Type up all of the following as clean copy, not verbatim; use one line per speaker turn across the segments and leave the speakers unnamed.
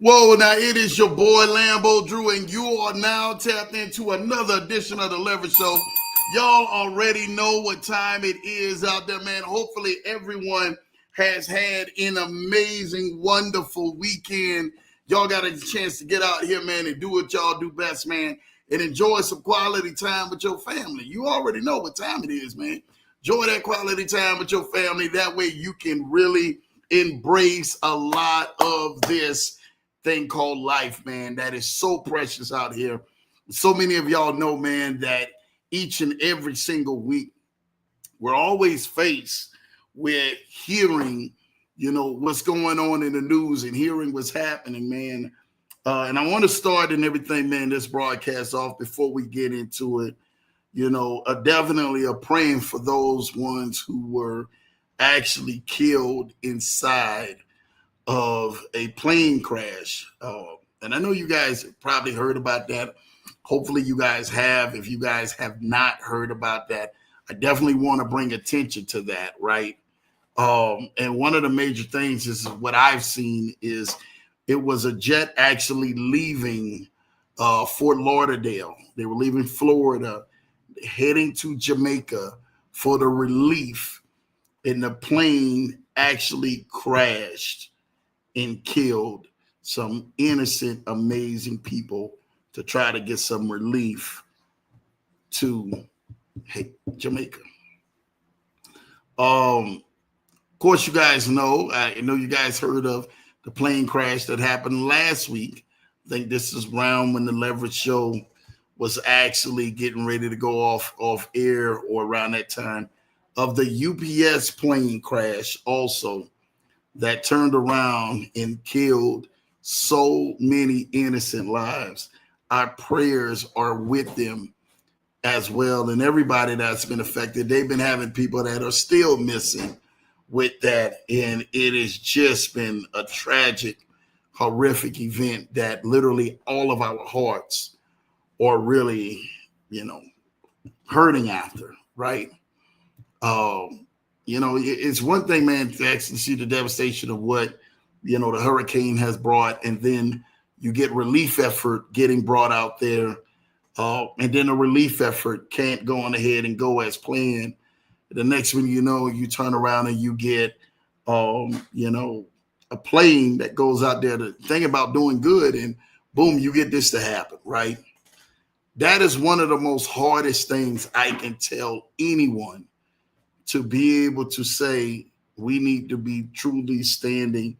Whoa, now it is your boy Lambo Drew, and you are now tapped into another edition of the Leverage Show. Y'all already know what time it is out there, man. Hopefully, everyone has had an amazing, wonderful weekend. Y'all got a chance to get out here, man, and do what y'all do best, man, and enjoy some quality time with your family. You already know what time it is, man. Enjoy that quality time with your family. That way you can really embrace a lot of this thing called life, man, that is so precious out here. So many of y'all know, man, that each and every single week we're always faced with hearing, what's going on in the news and hearing what's happening, man. And I want to start and everything, man, this broadcast off before we get into it. Definitely praying for those ones who were actually killed inside of a plane crash. And I know you guys probably heard about that. Hopefully you guys have. If you guys have not heard about that, I definitely want to bring attention to that, right? And one of the major things is what I've seen is it was a jet actually leaving Fort Lauderdale. They were leaving Florida, heading to Jamaica for the relief, and the plane actually crashed and killed some innocent, amazing people to try to get some relief to Jamaica. Of course, you guys know, I know you guys heard of the plane crash that happened last week. I think this is around when the Leverage Show was actually getting ready to go off air, or around that time, of the UPS plane crash also, that turned around and killed so many innocent lives. Our prayers are with them as well, and everybody that's been affected. They've been having people that are still missing with that, and it has just been a tragic, horrific event that literally all of our hearts are really, hurting after, right? It's one thing, man, to actually see the devastation of what, the hurricane has brought, and then you get relief effort getting brought out there, and then a relief effort can't go on ahead and go as planned. The next one, you turn around and you get, a plane that goes out there to think about doing good, and boom, you get this to happen, right? That is one of the most hardest things I can tell anyone, to be able to say we need to be truly standing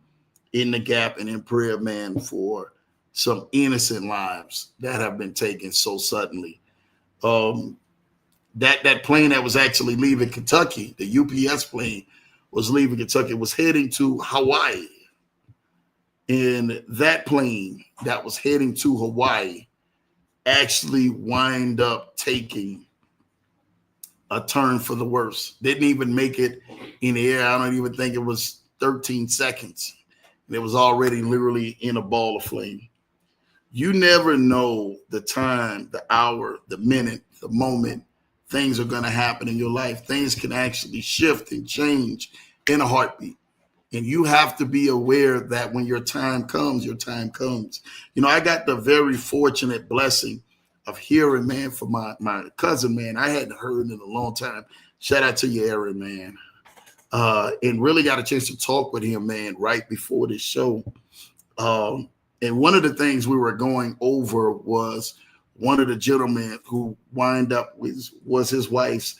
in the gap and in prayer, man, for some innocent lives that have been taken so suddenly. That plane that was actually leaving Kentucky, the UPS plane was leaving Kentucky, was heading to Hawaii. And that plane that was heading to Hawaii actually wind up taking a turn for the worse. Didn't even make it in the air. I don't even think it was 13 seconds. And it was already literally in a ball of flame. You never know the time, the hour, the minute, the moment things are going to happen in your life. Things can actually shift and change in a heartbeat. And you have to be aware that when your time comes, your time comes. I got the very fortunate blessing of hearing, man, from my cousin, man. I hadn't heard in a long time. Shout out to you, Aaron, man. And really got a chance to talk with him, man, right before this show. And one of the things we were going over was one of the gentlemen who wind up was his wife's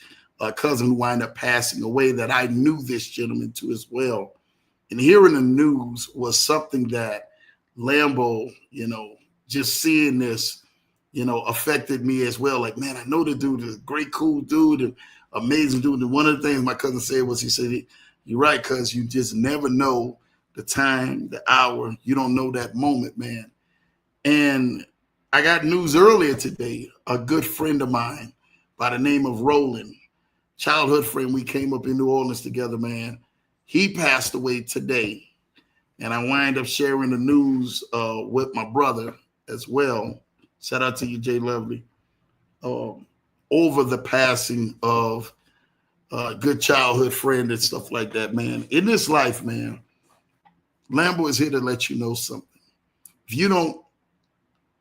cousin, who wind up passing away, that I knew this gentleman too as well. And hearing the news was something that Lambo, just seeing this, affected me as well. Like, man, I know the dude is a great, cool dude, and amazing dude. And one of the things my cousin said was, he said, "You're right, cuz you just never know the time, the hour. You don't know that moment, man." And I got news earlier today. A good friend of mine by the name of Roland, childhood friend, we came up in New Orleans together, man. He passed away today. And I wind up sharing the news with my brother as well. Shout out to you, Jay Lovely. Over the passing of a good childhood friend and stuff like that, man. In this life, man, Lambo is here to let you know something. If you don't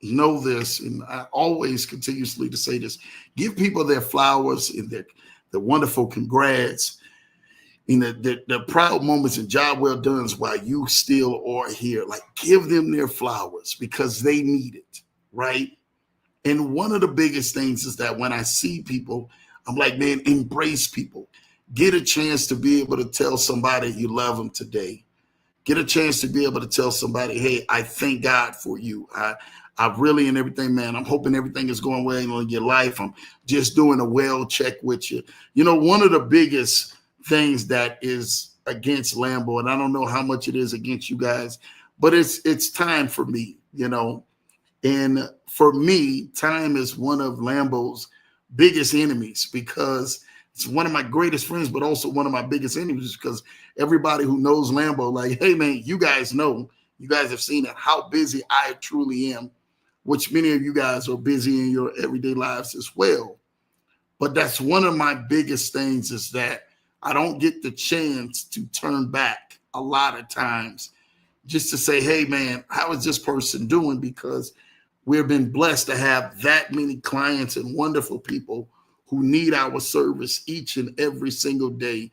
know this, and I always continuously to say this, give people their flowers and their wonderful congrats and the proud moments and job well done while you still are here. Like, give them their flowers because they need it, right? And one of the biggest things is that when I see people, I'm like, man, embrace people. Get a chance to be able to tell somebody you love them today. Get a chance to be able to tell somebody, hey, I thank God for you. I really, and everything, man, I'm hoping everything is going well in your life. I'm just doing a well check with you. You know, one of the biggest things that is against Lambo, and I don't know how much it is against you guys, but it's time for me, you know. And for me, time is one of Lambo's biggest enemies because it's one of my greatest friends, but also one of my biggest enemies because everybody who knows Lambo, like, hey, man, you guys know, you guys have seen it, how busy I truly am, which many of you guys are busy in your everyday lives as well. But that's one of my biggest things is that I don't get the chance to turn back a lot of times just to say, hey, man, how is this person doing? Because we've been blessed to have that many clients and wonderful people who need our service each and every single day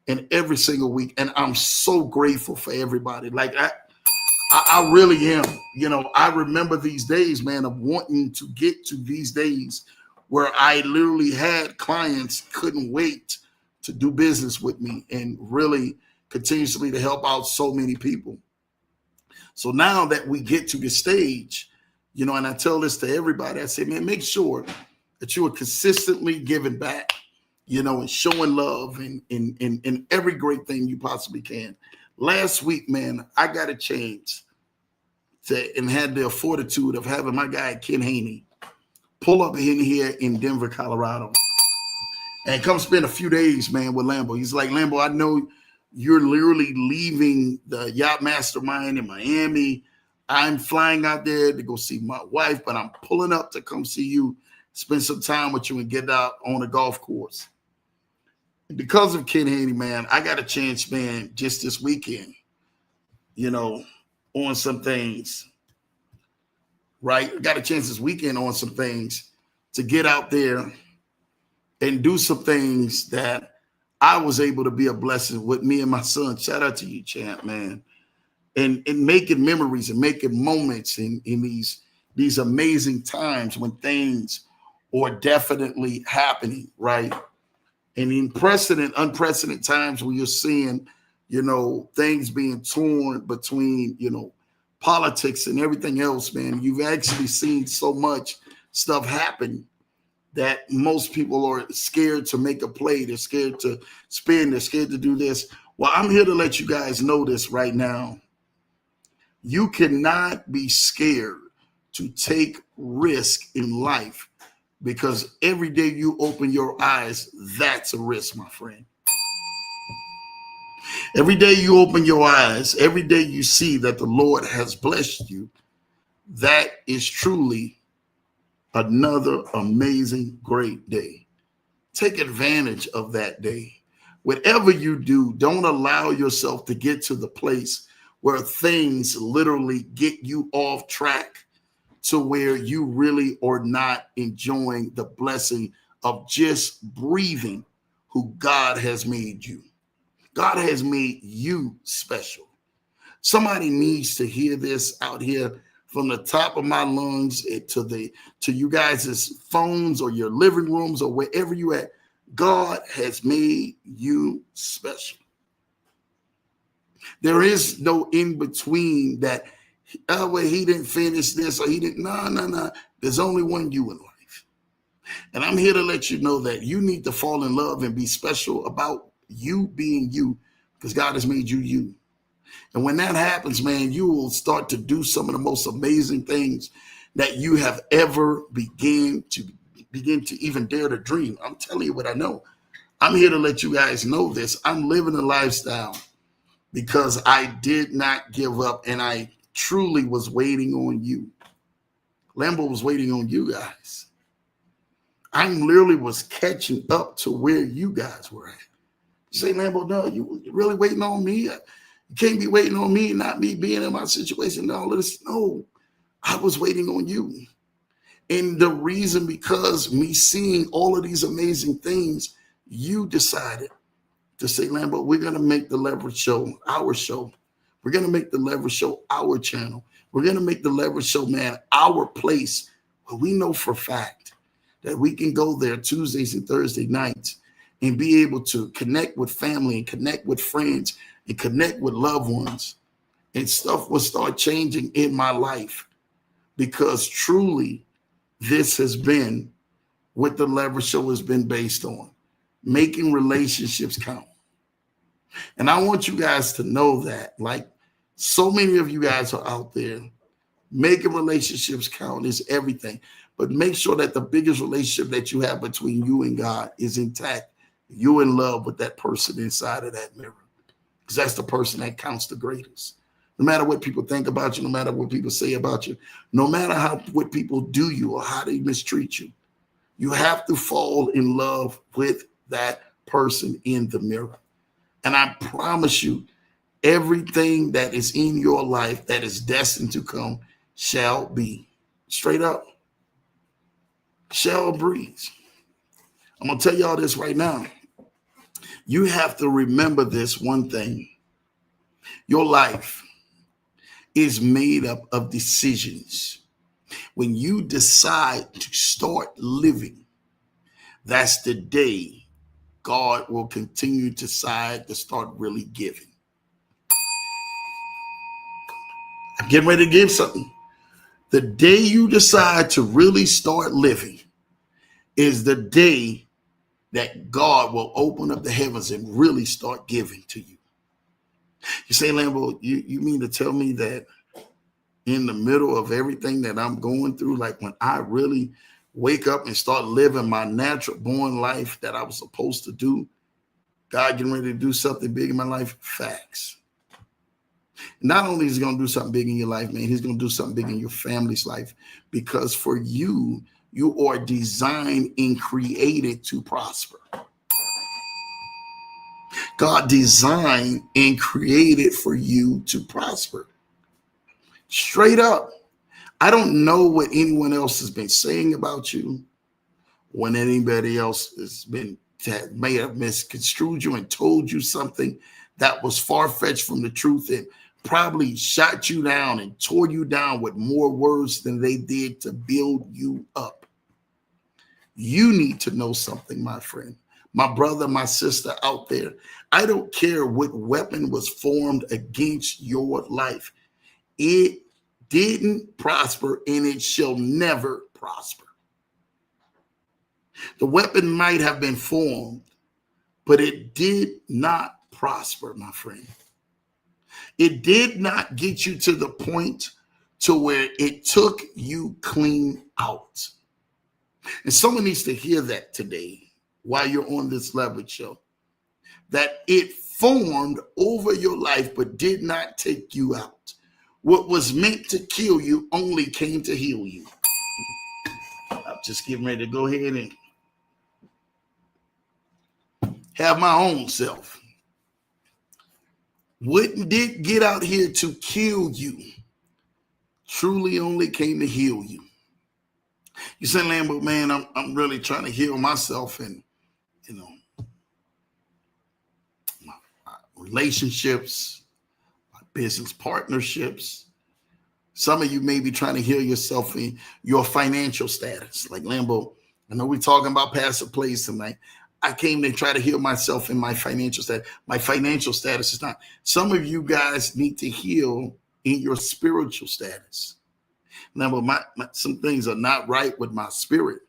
and every single week. And I'm so grateful for everybody. Like, I really am. You know, I remember these days, man, of wanting to get to these days where I literally had clients couldn't wait to do business with me and really continuously to help out so many people. So now that we get to this stage, you know, and I tell this to everybody, I say, man, make sure that you are consistently giving back, you know, and showing love in every great thing you possibly can. Last week, man, I got a chance to and had the fortitude of having my guy Ken Haney pull up in here in Denver, Colorado, and come spend a few days, man, with Lambo. He's like, Lambo, I know you're literally leaving the Yacht Mastermind in Miami. I'm flying out there to go see my wife, but I'm pulling up to come see you, spend some time with you, and get out on a golf course. And because of Ken Haney, man, I got a chance, man, just this weekend, you know, on some things, right? I got a chance this weekend on some things to get out there and do some things that I was able to be a blessing with me and my son. Shout out to you, champ, man. And making memories and making moments in these amazing times when things are definitely happening, right? And in unprecedented times when you're seeing, you know, things being torn between, you know, politics and everything else, man, you've actually seen so much stuff happen that most people are scared to make a play. They're scared to spend. They're scared to do this. Well, I'm here to let you guys know this right now. You cannot be scared to take risk in life because every day you open your eyes, that's a risk, my friend. Every day you open your eyes, every day you see that the Lord has blessed you, that is truly another amazing, great day. Take advantage of that day. Whatever you do, don't allow yourself to get to the place where things literally get you off track to where you really are not enjoying the blessing of just breathing who God has made you. God has made you special. Somebody needs to hear this out here from the top of my lungs to you guys' phones or your living rooms or wherever you at. God has made you special. There is no in between that, oh, well, he didn't finish this or he didn't. No. There's only one you in life. And I'm here to let you know that you need to fall in love and be special about you being you because God has made you you. And when that happens, man, you will start to do some of the most amazing things that you have ever begin to even dare to dream. I'm telling you what I know. I'm here to let you guys know this. I'm living a lifestyle because I did not give up and I truly was waiting on you. Lambo was waiting on you guys. I literally was catching up to where you guys were at. You say, Lambo, no, you really waiting on me? You can't be waiting on me, not me being in my situation and all of this. No, I was waiting on you. And the reason, because me seeing all of these amazing things, you decided to say, Lambo, we're going to make the Leverage Show our show. We're going to make the Leverage Show our channel. We're going to make the Leverage Show, man, our place where we know for a fact that we can go there Tuesdays and Thursday nights and be able to connect with family and connect with friends and connect with loved ones. And stuff will start changing in my life, because truly this has been what the Leverage Show has been based on, making relationships count. And I want you guys to know that, like so many of you guys are out there, making relationships count is everything. But make sure that the biggest relationship that you have between you and God is intact. You're in love with that person inside of that mirror, because that's the person that counts the greatest. No matter what people think about you, no matter what people say about you, no matter what people do you or how they mistreat you, you have to fall in love with that person in the mirror. And I promise you, everything that is in your life that is destined to come shall be. Straight up. Shall breeze. I'm going to tell y'all this right now. You have to remember this one thing. Your life is made up of decisions. When you decide to start living, that's the day God will continue to decide to start really giving. I'm getting ready to give something. The day you decide to really start living is the day that God will open up the heavens and really start giving to you. You say, Lambo, you mean to tell me that in the middle of everything that I'm going through, like when I really wake up and start living my natural born life that I was supposed to do, God getting ready to do something big in my life? Facts. Not only is he going to do something big in your life, man, he's going to do something big in your family's life, because for you, you are designed and created to prosper. God designed and created for you to prosper. Straight up. I don't know what anyone else has been saying about you, when anybody else may have misconstrued you and told you something that was far-fetched from the truth and probably shot you down and tore you down with more words than they did to build you up. You need to know something, my friend, my brother, my sister out there. I don't care what weapon was formed against your life. It didn't prosper, and it shall never prosper. The weapon might have been formed, but it did not prosper, my friend. It did not get you to the point to where it took you clean out. And someone needs to hear that today while you're on this Leverage Show, that it formed over your life but did not take you out. What was meant to kill you only came to heal you. I'm just getting ready to go ahead and have my own self. What did get out here to kill you truly only came to heal you. You say, Lambo, man, I'm really trying to heal myself, and my relationships, my business partnerships. Some of you may be trying to heal yourself in your financial status. Like, Lambo, I know we're talking about passive plays tonight. I came to try to heal myself in my financial status. My financial status is not. Some of you guys need to heal in your spiritual status. Now, some things are not right with my spirit.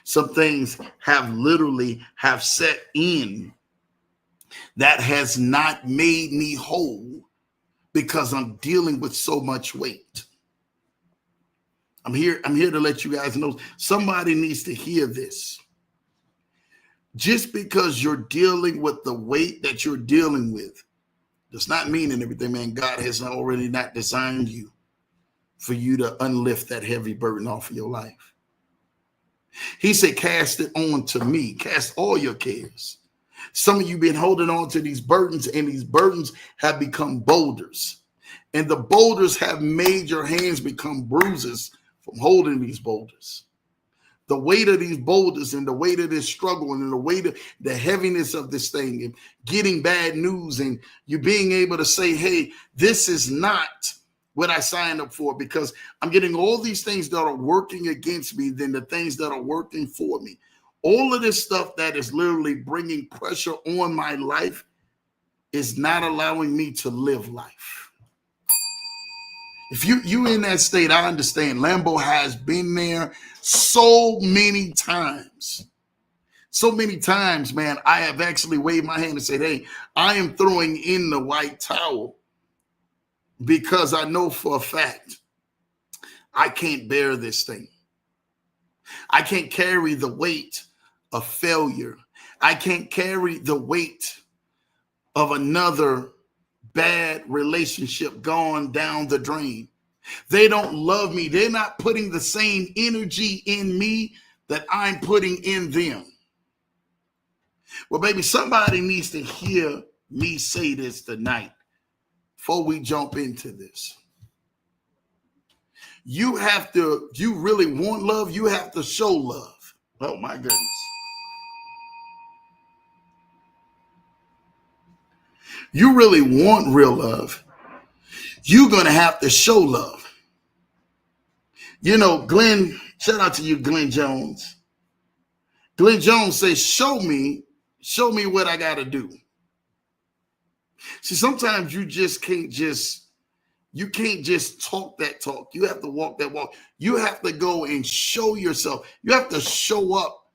Some things have literally set in that has not made me whole, because I'm dealing with so much weight. I'm here to let you guys know. Somebody needs to hear this. Just because you're dealing with the weight that you're dealing with does not mean in everything, man. God has already not designed you for you to unlift that heavy burden off of your life. He said, cast it on to me. Cast all your cares. Some of you been holding on to these burdens, and these burdens have become boulders. And the boulders have made your hands become bruises from holding these boulders. The weight of these boulders and the weight of this struggle and the weight of the heaviness of this thing and getting bad news and you being able to say, hey, this is not what I signed up for, because I'm getting all these things that are working against me than the things that are working for me. All of this stuff that is literally bringing pressure on my life is not allowing me to live life. If you in that state, I understand. Lambo has been there so many times. So many times, man, I have actually waved my hand and said, hey, I am throwing in the white towel because I know for a fact I can't bear this thing. I can't carry the weight of failure. I can't carry the weight of another bad relationship gone down the drain. They don't love me. They're not putting the same energy in me that I'm putting in them. Well, baby, somebody needs to hear me say this tonight before we jump into this. You really want love, you have to show love. Oh my goodness. You really want real love, you're going to have to show love. You know, Glenn, shout out to you, Glenn Jones. Glenn Jones says, show me what I got to do. See, sometimes you can't just talk that talk. You have to walk that walk. You have to go and show yourself. You have to show up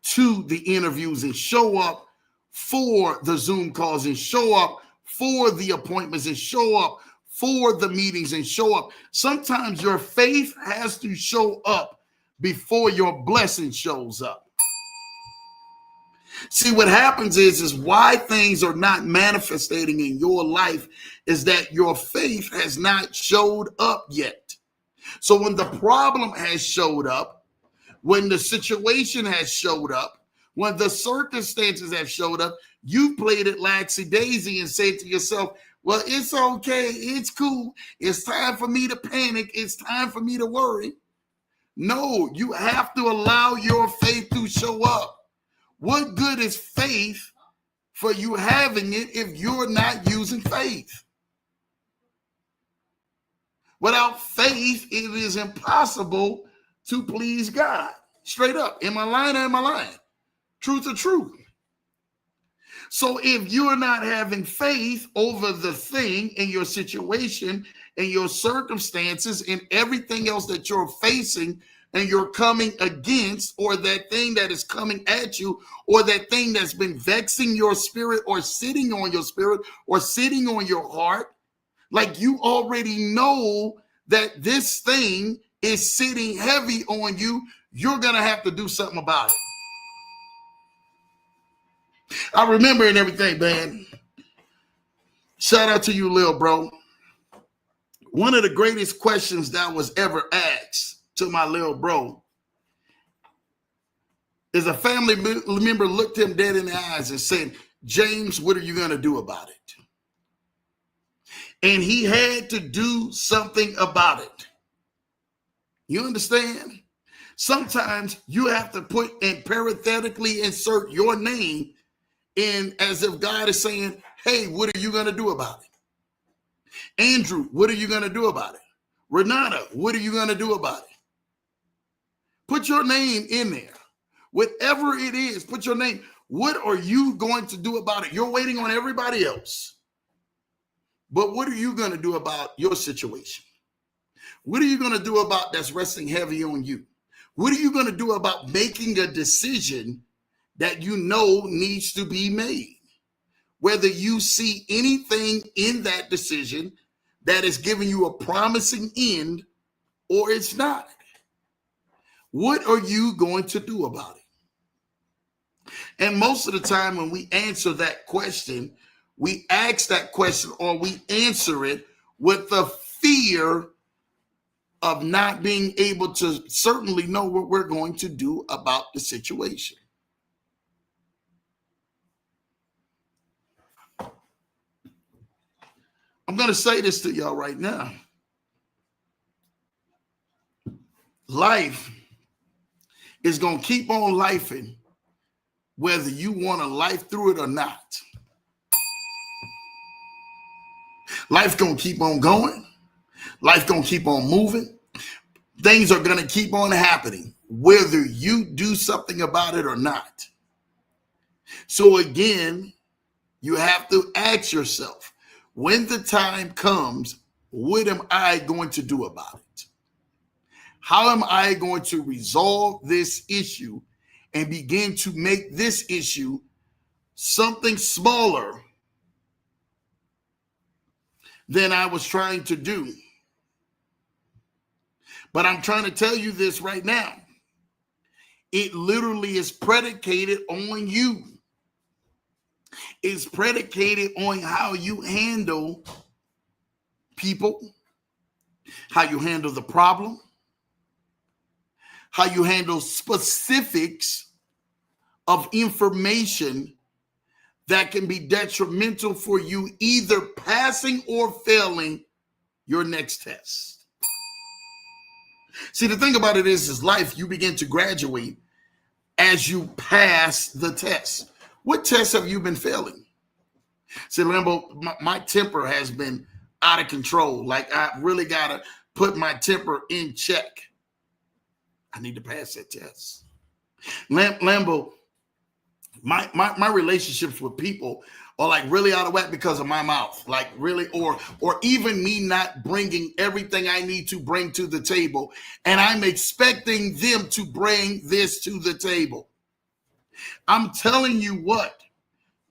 to the interviews and show up for the Zoom calls and show up for the appointments and show up for the meetings and show up. Sometimes your faith has to show up before your blessing shows up. See, what happens is why things are not manifesting in your life is that your faith has not showed up yet. So when the problem has showed up, when the situation has showed up, when the circumstances have showed up, you played it laxy-daisy and said to yourself, well, it's okay, it's cool, it's time for me to panic, it's time for me to worry. No, you have to allow your faith to show up. What good is faith for you having it if you're not using faith? Without faith, it is impossible to please God. Straight up. Am I lying or am I lying? Truth or truth. So if you're not having faith over the thing in your situation and your circumstances and everything else that you're facing and you're coming against, or that thing that is coming at you, or that thing that's been vexing your spirit or sitting on your spirit or sitting on your heart, like you already know that this thing is sitting heavy on you, you're going to have to do something about it. I remember and everything, man. Shout out to you, Lil Bro. One of the greatest questions that was ever asked to my Lil Bro is a family member looked him dead in the eyes and said, James, what are you going to do about it? And he had to do something about it. You understand? Sometimes you have to put and parenthetically insert your name in as if God is saying, hey, what are you going to do about it? Andrew, what are you going to do about it? Renata, what are you going to do about it? Put your name in there. Whatever it is, put your name. What are you going to do about it? You're waiting on everybody else. But what are you going to do about your situation? What are you going to do about that's resting heavy on you? What are you going to do about making a decision that you know needs to be made? Whether you see anything in that decision that is giving you a promising end or it's not. What are you going to do about it? And most of the time when we answer that question, we ask that question or we answer it with the fear of not being able to certainly know what we're going to do about the situation. I'm going to say this to y'all right now. Life is going to keep on lifing whether you want to life through it or not. Life going to keep on going. Life going to keep on moving. Things are going to keep on happening whether you do something about it or not. So again, you have to ask yourself, when the time comes, what am I going to do about it? How am I going to resolve this issue and begin to make this issue something smaller than I was trying to do? But I'm trying to tell you this right now. It literally is predicated on you. It's predicated on how you handle people, how you handle the problem, how you handle specifics of information that can be detrimental for you, either passing or failing your next test. See, the thing about it is life, you begin to graduate as you pass the test. What tests have you been failing? See, Lambo, my temper has been out of control. Like, I really got to put my temper in check. I need to pass that test. Lambo, my relationships with people are like really out of whack because of my mouth, like really, or even me not bringing everything I need to bring to the table, and I'm expecting them to bring this to the table. I'm telling you what,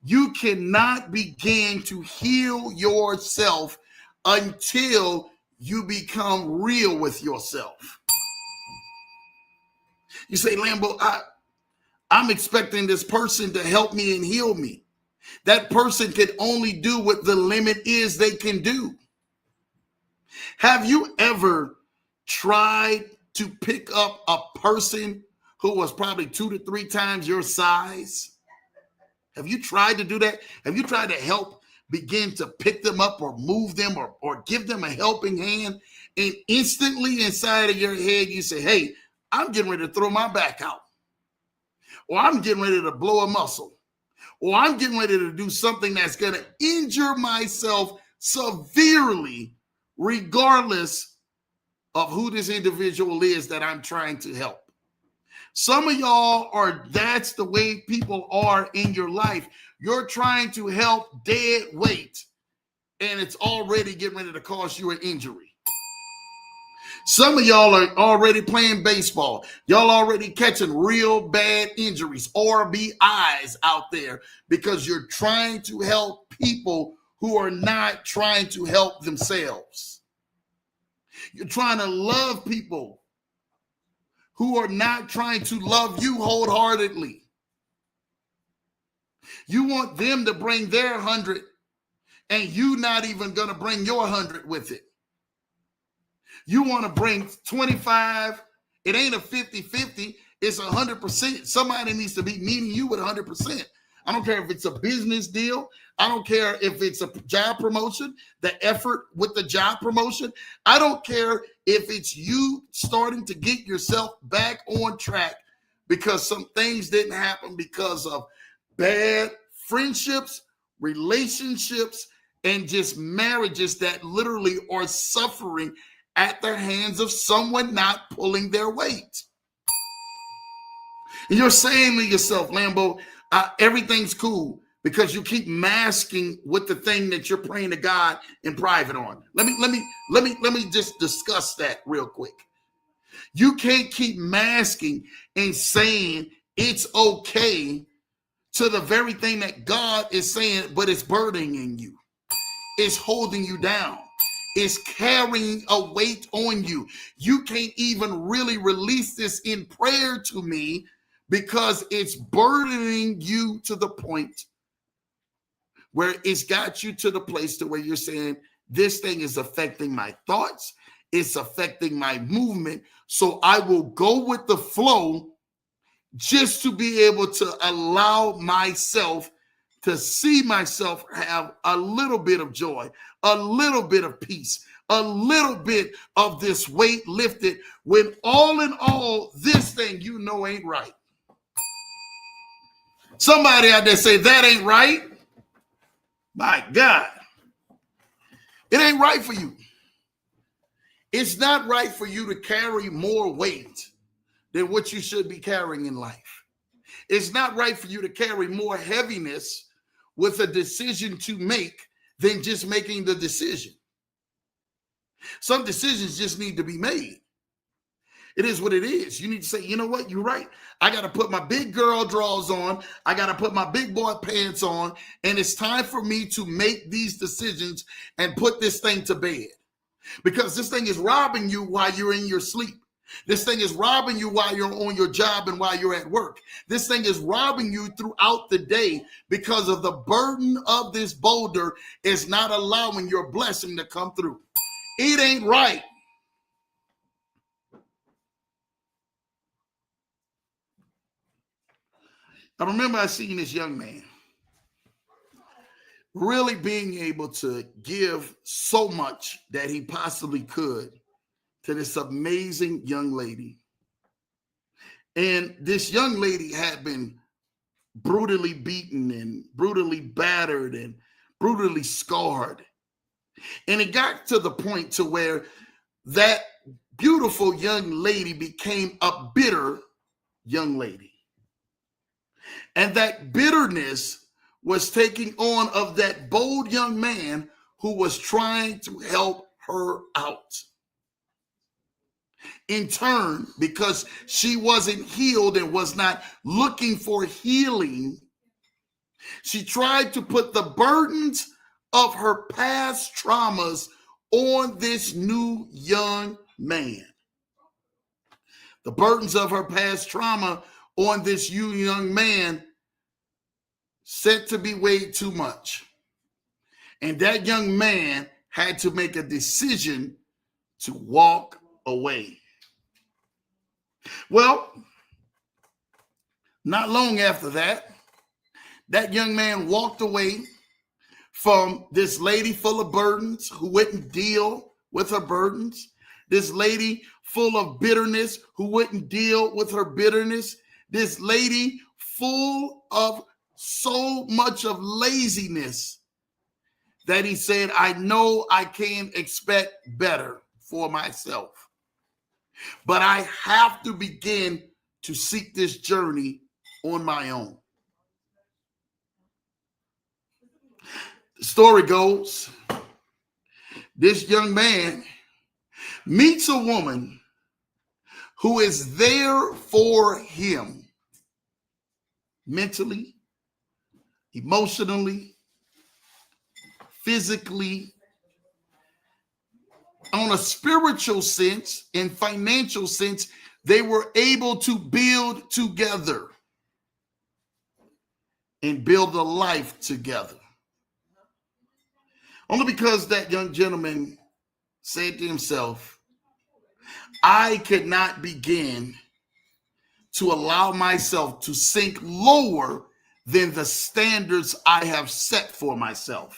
you cannot begin to heal yourself until you become real with yourself. You say, Lambo, I'm expecting this person to help me and heal me. That person can only do what the limit is they can do. Have you ever tried to pick up a person who was probably 2 to 3 times your size? Have you tried to do that? Have you tried to help begin to pick them up or move them or give them a helping hand? And instantly inside of your head, you say, hey, I'm getting ready to throw my back out. Or I'm getting ready to blow a muscle. Or I'm getting ready to do something that's going to injure myself severely, regardless of who this individual is that I'm trying to help. Some of y'all that's the way people are in your life. You're trying to help dead weight, and it's already getting ready to cause you an injury. Some of y'all are already playing baseball. Y'all already catching real bad injuries, RBIs out there, because you're trying to help people who are not trying to help themselves. You're trying to love people who are not trying to love you wholeheartedly. You want them to bring their 100, and you not even going to bring your 100 with it. You want to bring 25. It ain't a 50-50. It's 100%. Somebody needs to be meeting you with 100%. I don't care if it's a business deal. I don't care if it's a job promotion, the effort with the job promotion. I don't care if it's you starting to get yourself back on track because some things didn't happen because of bad friendships, relationships, and just marriages that literally are suffering at the hands of someone not pulling their weight. And you're saying to yourself, Lambo, everything's cool because you keep masking with the thing that you're praying to God in private on. Let me just discuss that real quick. You can't keep masking and saying it's okay to the very thing that God is saying, but it's burdening you. It's holding you down. Is carrying a weight on you. You can't even really release this in prayer to me because it's burdening you to the point where it's got you to the place to where you're saying, this thing is affecting my thoughts. It's affecting my movement. So I will go with the flow just to be able to allow myself to see myself have a little bit of joy, a little bit of peace, a little bit of this weight lifted, when all in all, this thing ain't right. Somebody out there say, that ain't right. My God. It ain't right for you. It's not right for you to carry more weight than what you should be carrying in life. It's not right for you to carry more heaviness with a decision to make than just making the decision. Some decisions just need to be made. It is what it is. You need to say, you know what? You're right. I got to put my big girl drawers on. I got to put my big boy pants on. And it's time for me to make these decisions and put this thing to bed. Because this thing is robbing you while you're in your sleep. This thing is robbing you while you're on your job and while you're at work. This thing is robbing you throughout the day because of the burden of this boulder is not allowing your blessing to come through. It ain't right. I remember I seen this young man really being able to give so much that he possibly could to this amazing young lady. And this young lady had been brutally beaten and brutally battered and brutally scarred. And it got to the point to where that beautiful young lady became a bitter young lady. And that bitterness was taking on of that bold young man who was trying to help her out. In turn, because she wasn't healed and was not looking for healing, she tried to put the burdens of her past traumas on this new young man. The burdens of her past trauma on this young man said to be way too much. And that young man had to make a decision to walk away. Well, not long after that, that young man walked away from this lady full of burdens who wouldn't deal with her burdens. This lady full of bitterness who wouldn't deal with her bitterness. This lady full of so much of laziness that he said, I know I can't expect better for myself, but I have to begin to seek this journey on my own. The story goes, this young man meets a woman who is there for him mentally, emotionally, physically, on a spiritual sense and financial sense. They were able to build together and build a life together. Only because that young gentleman said to himself, I could not begin to allow myself to sink lower than the standards I have set for myself.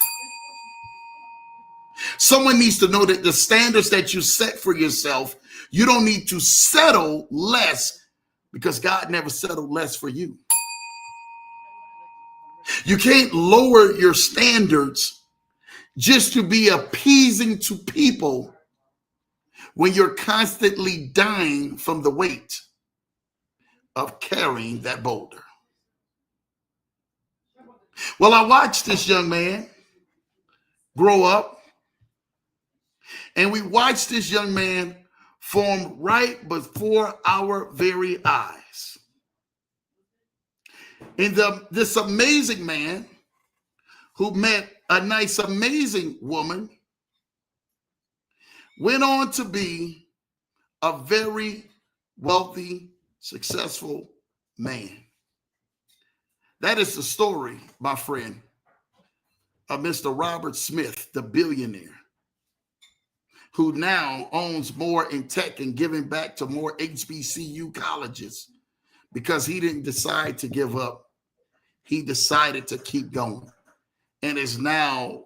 Someone needs to know that the standards that you set for yourself, you don't need to settle less, because God never settled less for you. You can't lower your standards just to be appeasing to people when you're constantly dying from the weight of carrying that boulder. Well, I watched this young man grow up, and we watched this young man form right before our very eyes. And this amazing man who met a nice, amazing woman went on to be a very wealthy, successful man. That is the story, my friend, of Mr. Robert Smith, the billionaire, who now owns more in tech and giving back to more HBCU colleges because he didn't decide to give up he decided to keep going and is now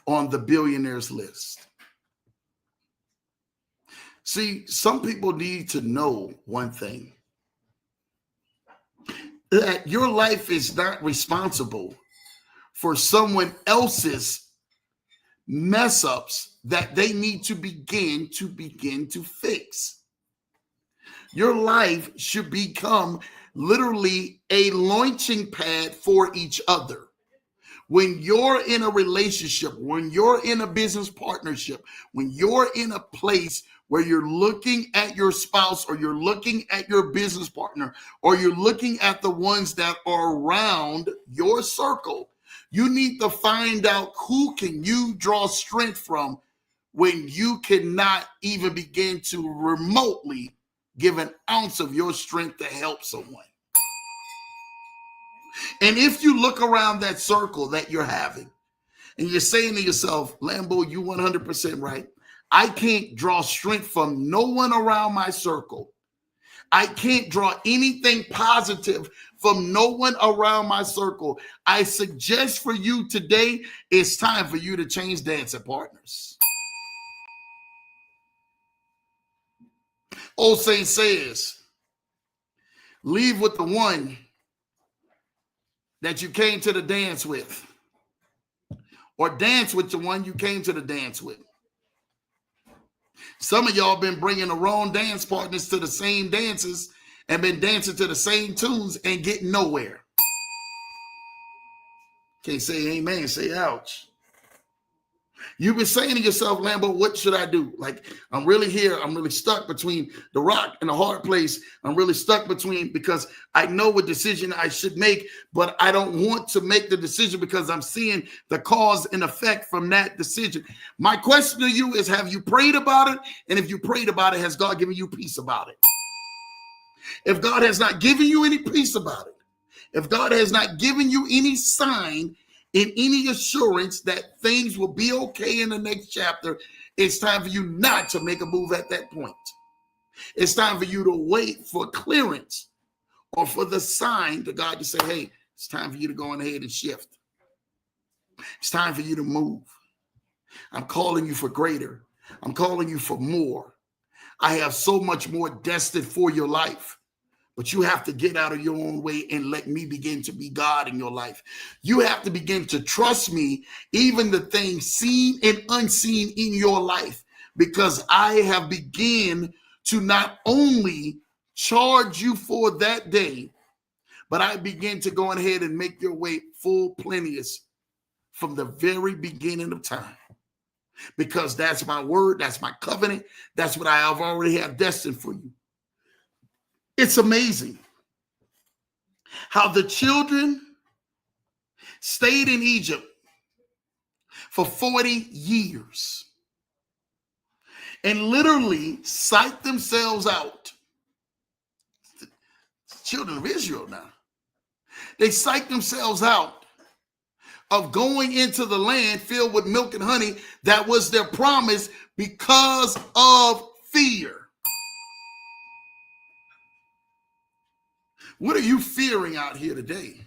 on the billionaires list. See, some people need to know one thing, that your life is not responsible for someone else's mess ups that they need to begin to fix. Your life should become literally a launching pad for each other. When you're in a relationship, when you're in a business partnership, when you're in a place where you're looking at your spouse or you're looking at your business partner or you're looking at the ones that are around your circle, you need to find out who can you draw strength from when you cannot even begin to remotely give an ounce of your strength to help someone. And if you look around that circle that you're having and you're saying to yourself, Lambo, you 100% right. I can't draw strength from no one around my circle. I can't draw anything positive from no one around my circle. I suggest for you today, it's time for you to change dancing partners. Old Saint says, leave with the one that you came to the dance with, or dance with the one you came to the dance with. Some of y'all been bringing the wrong dance partners to the same dances and been dancing to the same tunes and getting nowhere. Can't say amen, say ouch. You've been saying to yourself, Lambo, what should I do? Like, I'm really here. I'm really stuck between the rock and the hard place. I'm really stuck between, because I know what decision I should make, but I don't want to make the decision because I'm seeing the cause and effect from that decision. My question to you is, have you prayed about it? And if you prayed about it, has God given you peace about it? If God has not given you any peace about it, if God has not given you any sign in any assurance that things will be okay in the next chapter, it's time for you not to make a move at that point. It's time for you to wait for clearance or for the sign to God to say, hey, it's time for you to go on ahead and shift. It's time for you to move. I'm calling you for greater. I'm calling you for more. I have so much more destined for your life. But you have to get out of your own way and let me begin to be God in your life. You have to begin to trust me, even the things seen and unseen in your life, because I have begun to not only charge you for that day, but I begin to go ahead and make your way full plenteous from the very beginning of time. Because that's my word, that's my covenant, that's what I have already have destined for you. It's amazing how the children stayed in Egypt for 40 years and literally psyched themselves out. The children of Israel now. They psyched themselves out of going into the land filled with milk and honey that was their promise because of fear. What are you fearing out here today?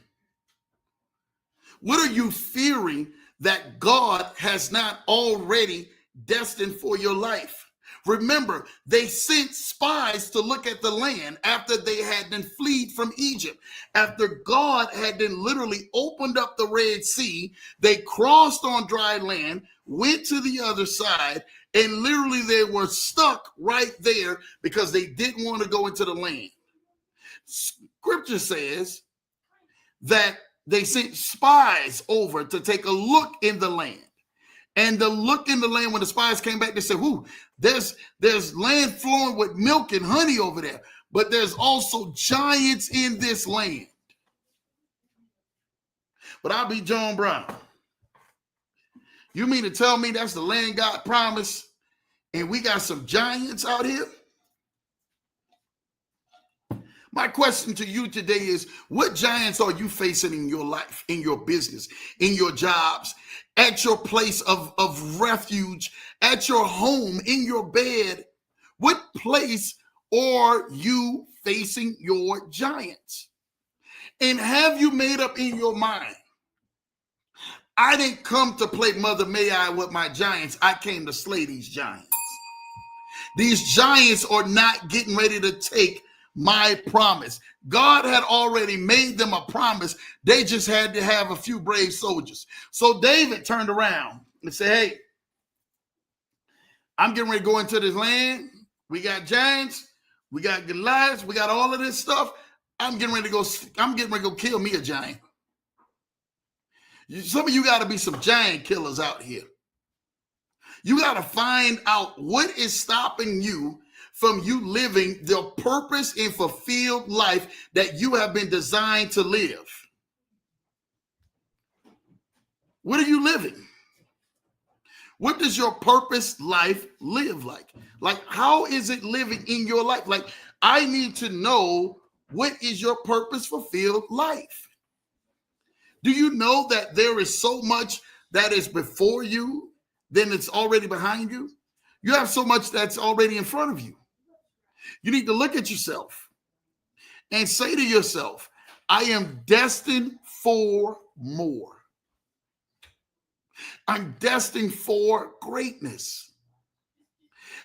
What are you fearing that God has not already destined for your life? Remember, they sent spies to look at the land after they had been fled from Egypt. After God had then literally opened up the Red Sea, they crossed on dry land, went to the other side, and literally they were stuck right there because they didn't want to go into the land. Scripture says that they sent spies over to take a look in the land. And the look in the land, when the spies came back, they said, there's land flowing with milk and honey over there, but there's also giants in this land. But I'll be John Brown. You mean to tell me that's the land God promised, and we got some giants out here? My question to you today is, what giants are you facing in your life, in your business, in your jobs, at your place of refuge, at your home, in your bed? What place are you facing your giants? And have you made up in your mind, I didn't come to play Mother May I with my giants. I came to slay these giants. These giants are not getting ready to take my promise. God had already made them a promise. They just had to have a few brave soldiers. So David turned around and said, hey, I'm getting ready to go into this land. We got giants. We got Goliaths. We got all of this stuff. I'm getting ready to go kill me a giant. Some of you got to be some giant killers out here. You got to find out what is stopping you from you living the purpose and fulfilled life that you have been designed to live. What are you living? What does your purpose life live like? Like, how is it living in your life? Like, I need to know, what is your purpose fulfilled life? Do you know that there is so much that is before you than it's already behind you? You have so much that's already in front of you. You need to look at yourself and say to yourself, I am destined for more. I'm destined for greatness.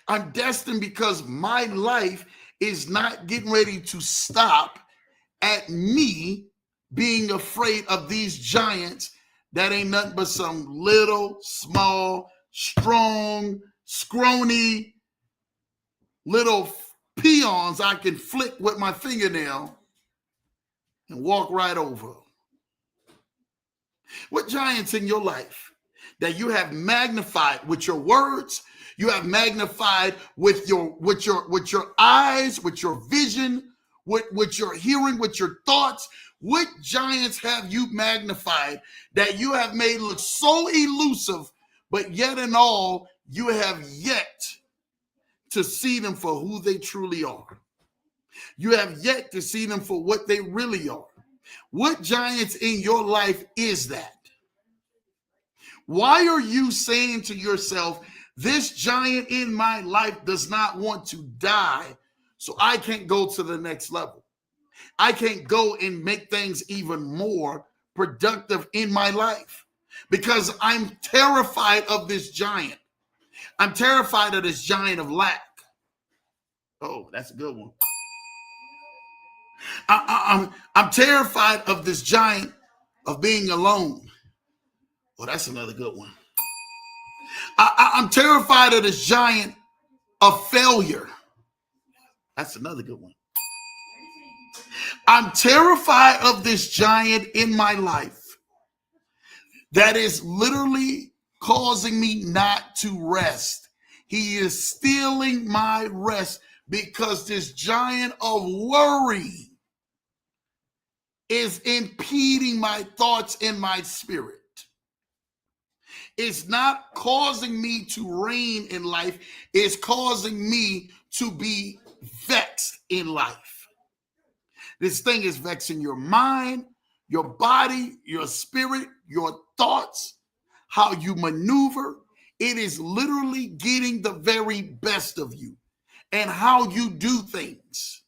I'm destined because my life is not getting ready to stop at me being afraid of these giants that ain't nothing but some little, small, strong, scrawny, little peons I can flick with my fingernail and walk right over. What giants in your life that you have magnified with your words, you have magnified with your eyes, with your vision, with your hearing, with your thoughts? What giants have you magnified that you have made look so elusive, but yet in all, you have yet to see them for who they truly are? You have yet to see them for what they really are. What giants in your life is that? Why are you saying to yourself, this giant in my life does not want to die, so I can't go to the next level? I can't go and make things even more productive in my life because I'm terrified of this giant. I'm terrified of this giant of lack. Oh, that's a good one. I'm terrified of this giant of being alone. Oh, that's another good one. I'm terrified of this giant of failure. That's another good one. I'm terrified of this giant in my life that is literally causing me not to rest. He is stealing my rest because this giant of worry is impeding my thoughts and my spirit. It's not causing me to reign in life. It's causing me to be vexed in life. This thing is vexing your mind, your body, your spirit, your thoughts, how you maneuver. It is literally getting the very best of you and how you do things.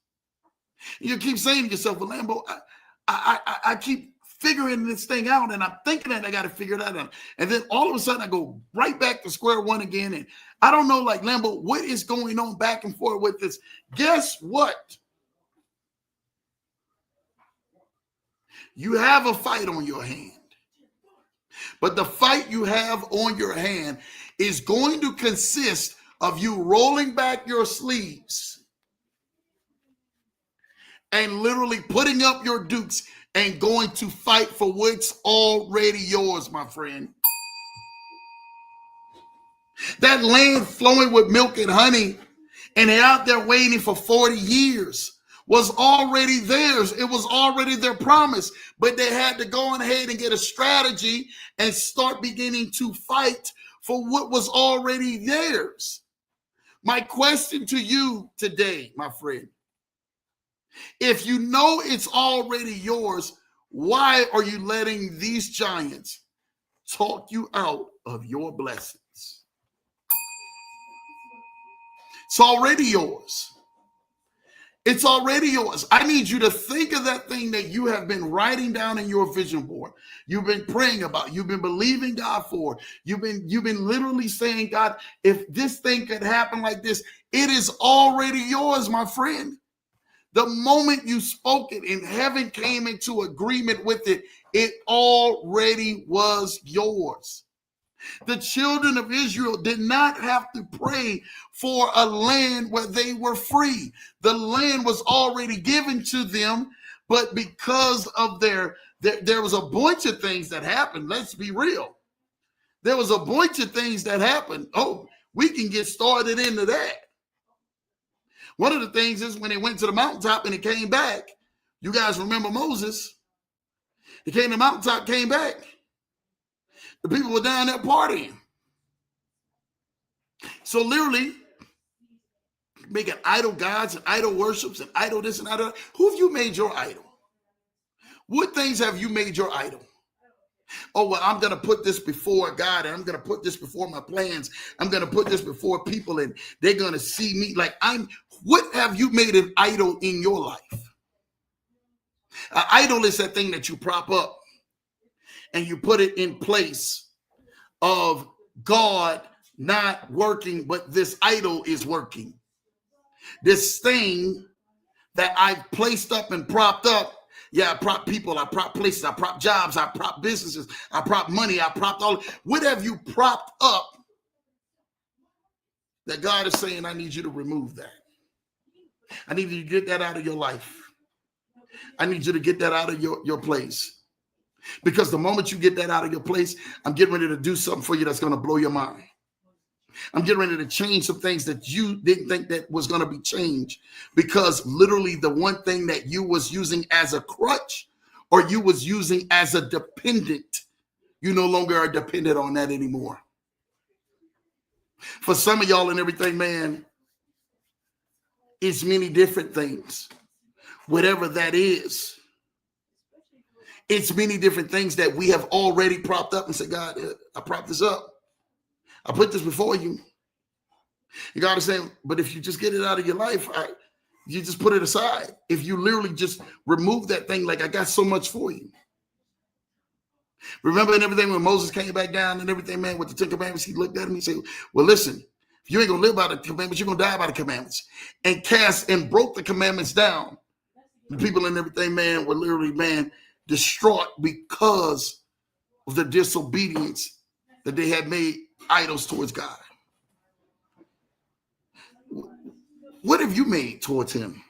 You keep saying to yourself, well, Lambo, I keep figuring this thing out, and I'm thinking that I got to figure it out. And then all of a sudden I go right back to square one again. And I don't know, like, Lambo, what is going on back and forth with this? Guess what? You have a fight on your hand. But the fight you have on your hand is going to consist of you rolling back your sleeves and literally putting up your dukes and going to fight for what's already yours, my friend. That land flowing with milk and honey, and they're out there waiting for 40 years, was already theirs. It was already their promise, but they had to go on ahead and get a strategy and start beginning to fight for what was already theirs. My question to you today, my friend, if you know it's already yours, why are you letting these giants talk you out of your blessings? It's already yours. It's already yours. I need you to think of that thing that you have been writing down in your vision board. You've been praying about, you've been believing God for. You've been literally saying, God, if this thing could happen like this, it is already yours, my friend. The moment you spoke it and heaven came into agreement with it, it already was yours. The children of Israel did not have to pray for a land where they were free. The land was already given to them, but because of there was a bunch of things that happened. Let's be real. There was a bunch of things that happened. Oh, we can get started into that. One of the things is when they went to the mountaintop and it came back. You guys remember Moses? He came to the mountaintop, came back. The people were down there partying. So literally, making idol gods and idol worships and idol this and idol. Who have you made your idol? What things have you made your idol? Oh, well, I'm going to put this before God, and I'm going to put this before my plans. I'm going to put this before people, and they're going to see me like what have you made an idol in your life? An idol is that thing that you prop up and you put it in place of God not working, but this idol is working. This thing that I've placed up and propped up. Yeah, I prop people, I prop places, I prop jobs, I prop businesses, I prop money, I propped all. What have you propped up that God is saying, I need you to remove that? I need you to get that out of your life. I need you to get that out of your place. Because the moment you get that out of your place, I'm getting ready to do something for you that's going to blow your mind. I'm getting ready to change some things that you didn't think that was going to be changed, because literally the one thing that you was using as a crutch or you was using as a dependent, you no longer are dependent on that anymore. For some of y'all and everything, man, it's many different things. Whatever that is, it's many different things that we have already propped up and said, God, I propped this up. I put this before you. And God is saying, but if you just get it out of your life, you just put it aside. If you literally just remove that thing, like I got so much for you. Remember and everything when Moses came back down and everything, man, with the 10 commandments, he looked at him and said, well, listen, if you ain't going to live by the commandments, you're going to die by the commandments. And cast and broke the commandments down. The people and everything, man, were literally, man, distraught because of the disobedience that they had made idols towards God. What have you made towards him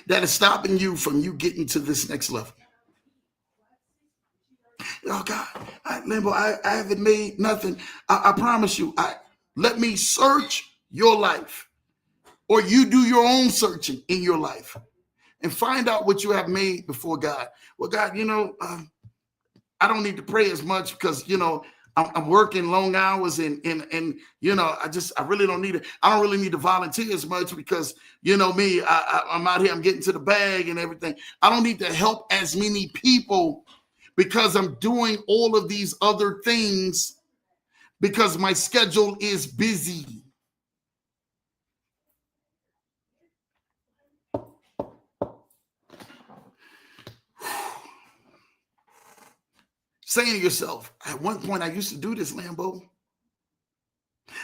that is stopping you from you getting to this next level? Oh God, Lambo, I haven't made nothing. I promise you. Let me search your life, or you do your own searching in your life and find out what you have made before God. Well, God, I don't need to pray as much because, I'm working long hours and I really don't need it. I don't really need to volunteer as much because, me, I'm out here, I'm getting to the bag and everything. I don't need to help as many people because I'm doing all of these other things because my schedule is busy. Saying to yourself, at one point I used to do this, Lambo.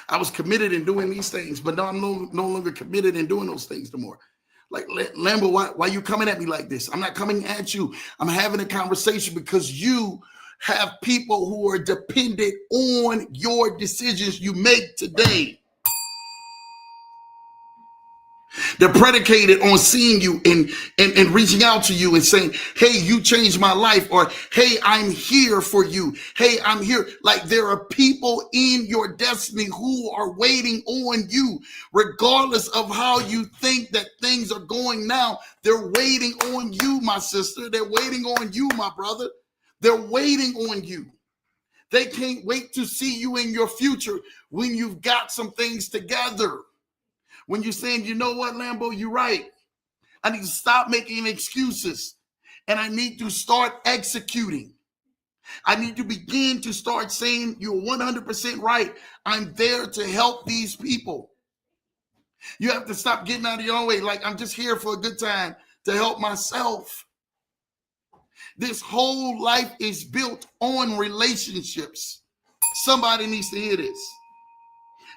I was committed in doing these things, but now I'm no longer committed in doing those things no more. Like, Lambo, why are you coming at me like this? I'm not coming at you. I'm having a conversation because you have people who are dependent on your decisions you make today. They're predicated on seeing you and reaching out to you and saying, hey, you changed my life, or hey, I'm here for you. Hey, I'm here. Like, there are people in your destiny who are waiting on you, regardless of how you think that things are going now. They're waiting on you, my sister. They're waiting on you, my brother. They're waiting on you. They can't wait to see you in your future when you've got some things together. When you're saying, you know what, Lambo, you're right. I need to stop making excuses and I need to start executing. I need to begin to start saying you're 100% right. I'm there to help these people. You have to stop getting out of your own way. Like, I'm just here for a good time to help myself. This whole life is built on relationships. Somebody needs to hear this.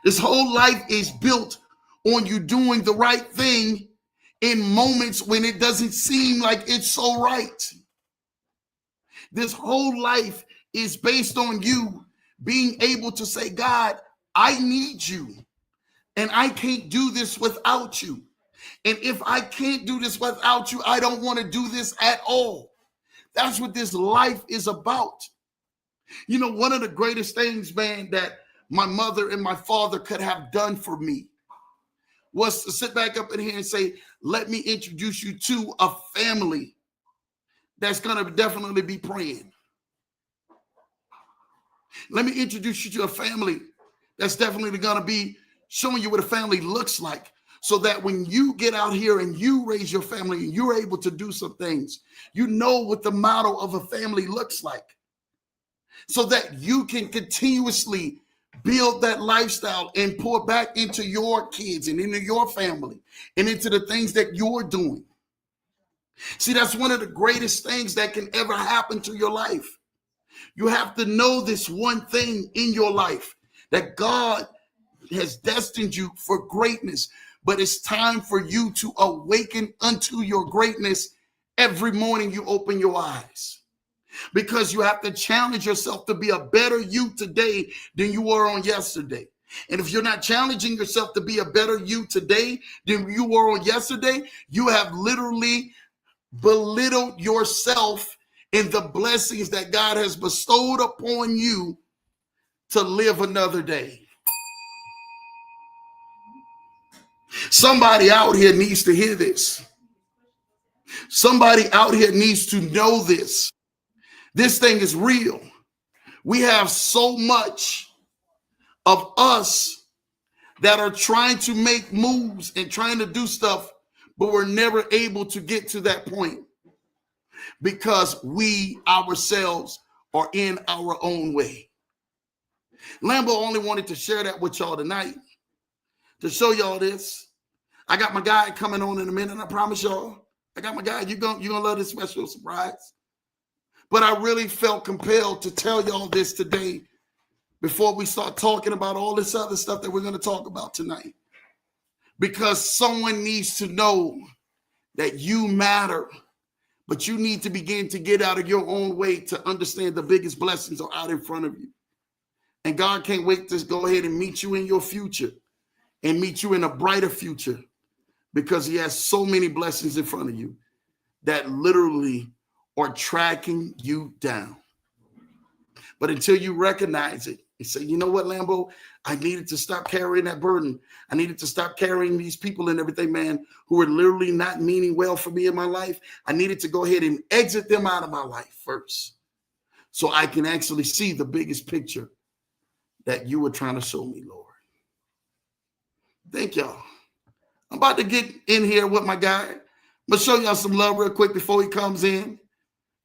This whole life is built on you doing the right thing in moments when it doesn't seem like it's so right. This whole life is based on you being able to say, God, I need you, and I can't do this without you. And if I can't do this without you, I don't want to do this at all. That's what this life is about. You know, one of the greatest things, man, that my mother and my father could have done for me was to sit back up in here and say, let me introduce you to a family that's going to definitely be praying. Let me introduce you to a family that's definitely going to be showing you what a family looks like, so that when you get out here and you raise your family and you're able to do some things, you know what the model of a family looks like, so that you can continuously build that lifestyle and pour back into your kids and into your family and into the things that you're doing. See, that's one of the greatest things that can ever happen to your life. You have to know this one thing in your life, that God has destined you for greatness, but it's time for you to awaken unto your greatness every morning you open your eyes. Because you have to challenge yourself to be a better you today than you were on yesterday. And if you're not challenging yourself to be a better you today than you were on yesterday, you have literally belittled yourself in the blessings that God has bestowed upon you to live another day. Somebody out here needs to hear this. Somebody out here needs to know this. This thing is real. We have so much of us that are trying to make moves and trying to do stuff, but we're never able to get to that point because we ourselves are in our own way. Lambo only wanted to share that with y'all tonight to show y'all this. I got my guy coming on in a minute. I promise y'all. I got my guy. You're gonna love this special surprise. But I really felt compelled to tell y'all this today before we start talking about all this other stuff that we're going to talk about tonight. Because someone needs to know that you matter, but you need to begin to get out of your own way to understand the biggest blessings are out in front of you. And God can't wait to go ahead and meet you in your future and meet you in a brighter future, because he has so many blessings in front of you that literally are tracking you down. But until you recognize it and say, you know what, Lambo, I needed to stop carrying that burden. I needed to stop carrying these people and everything, man, who are literally not meaning well for me in my life. I needed to go ahead and exit them out of my life first, so I can actually see the biggest picture that you were trying to show me, Lord. Thank y'all. I'm about to get in here with my guy. I'm going to show y'all some love real quick before he comes in.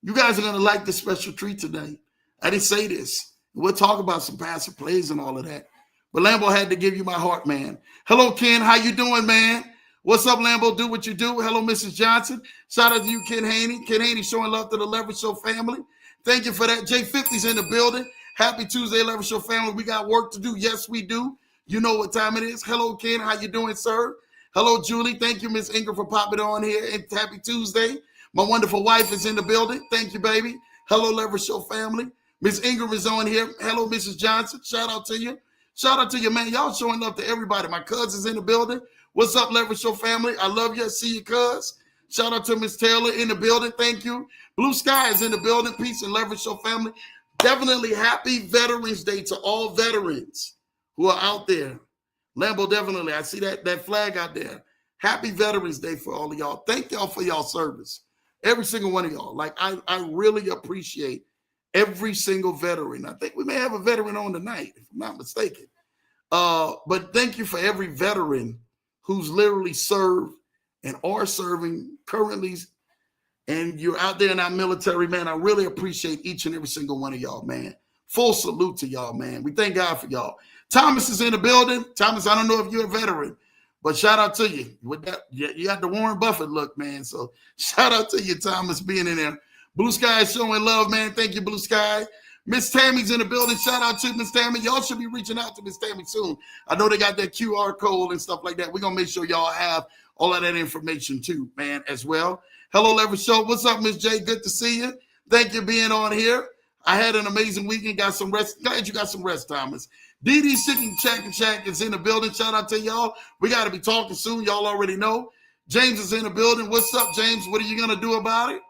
You guys are going to like this special treat tonight. I didn't say this. We'll talk about some passive plays and all of that. But Lambo had to give you my heart, man. Hello, Ken. How you doing, man? What's up, Lambo? Do what you do. Hello, Mrs. Johnson. Shout out to you, Ken Haney. Ken Haney showing love to the Leverage Show family. Thank you for that. J50's in the building. Happy Tuesday, Leverage Show family. We got work to do. Yes, we do. You know what time it is. Hello, Ken. How you doing, sir? Hello, Julie. Thank you, Miss Ingram, for popping on here. And happy Tuesday. My wonderful wife is in the building. Thank you, baby. Hello, Leverage Show family. Miss Ingram is on here. Hello, Mrs. Johnson. Shout out to you. Shout out to you, man. Y'all showing love to everybody. My cousin's in the building. What's up, Leverage Show family? I love you. See you, cuz. Shout out to Miss Taylor in the building. Thank you. Blue Sky is in the building. Peace and Leverage Show family. Definitely happy Veterans Day to all veterans who are out there. Lambo, definitely. I see that flag out there. Happy Veterans Day for all of y'all. Thank y'all for y'all service. Every single one of y'all. Like, I really appreciate every single veteran. I think we may have a veteran on tonight, if I'm not mistaken. But thank you for every veteran who's literally served and are serving currently. And you're out there in our military, man. I really appreciate each and every single one of y'all, man. Full salute to y'all, man. We thank God for y'all. Thomas is in the building. Thomas, I don't know if you're a veteran, But shout out to you. With that, you got the Warren Buffett look, man. So shout out to you, Thomas, being in there. Blue Sky showing love, man. Thank you, Blue Sky. Miss Tammy's in the building. Shout out to Miss Tammy. Y'all should be reaching out to Miss Tammy soon. I know they got that QR code and stuff like that. We're going to make sure y'all have all of that information too, man, as well. Hello, Leverage Show. What's up, Miss J? Good to see you. Thank you for being on here. I had an amazing weekend. Got some rest. Glad you got some rest, Thomas. DD Chicken Shack is in the building. Shout out to y'all. We got to be talking soon. Y'all already know. James is in the building. What's up, James? What are you going to do about it?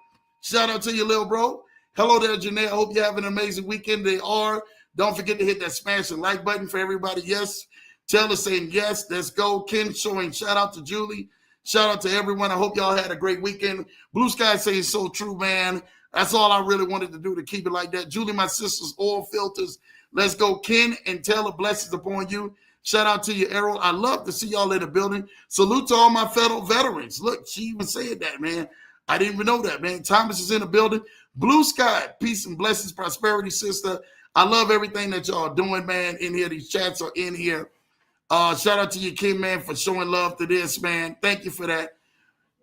Shout out to you, little bro. Hello there, Janae. I hope you have an amazing weekend. They are. Don't forget to hit that smash and like button for everybody. Yes. Taylor saying yes. Let's go. Ken showing shout out to Julie. Shout out to everyone. I hope y'all had a great weekend. Blue Sky saying so true, man. That's all I really wanted to do to keep it like that. Julie, my sister's oil filters. Let's go. Ken and Taylor, blessings upon you. Shout out to you, Errol. I love to see y'all in the building. Salute to all my federal veterans. Look, she even said that, man. I didn't even know that, man. Thomas is in the building. Blue Sky, peace and blessings, prosperity, sister. I love everything that y'all doing, man, in here. These chats are in here. Shout out to you, Kim, man, for showing love to this, man. Thank you for that.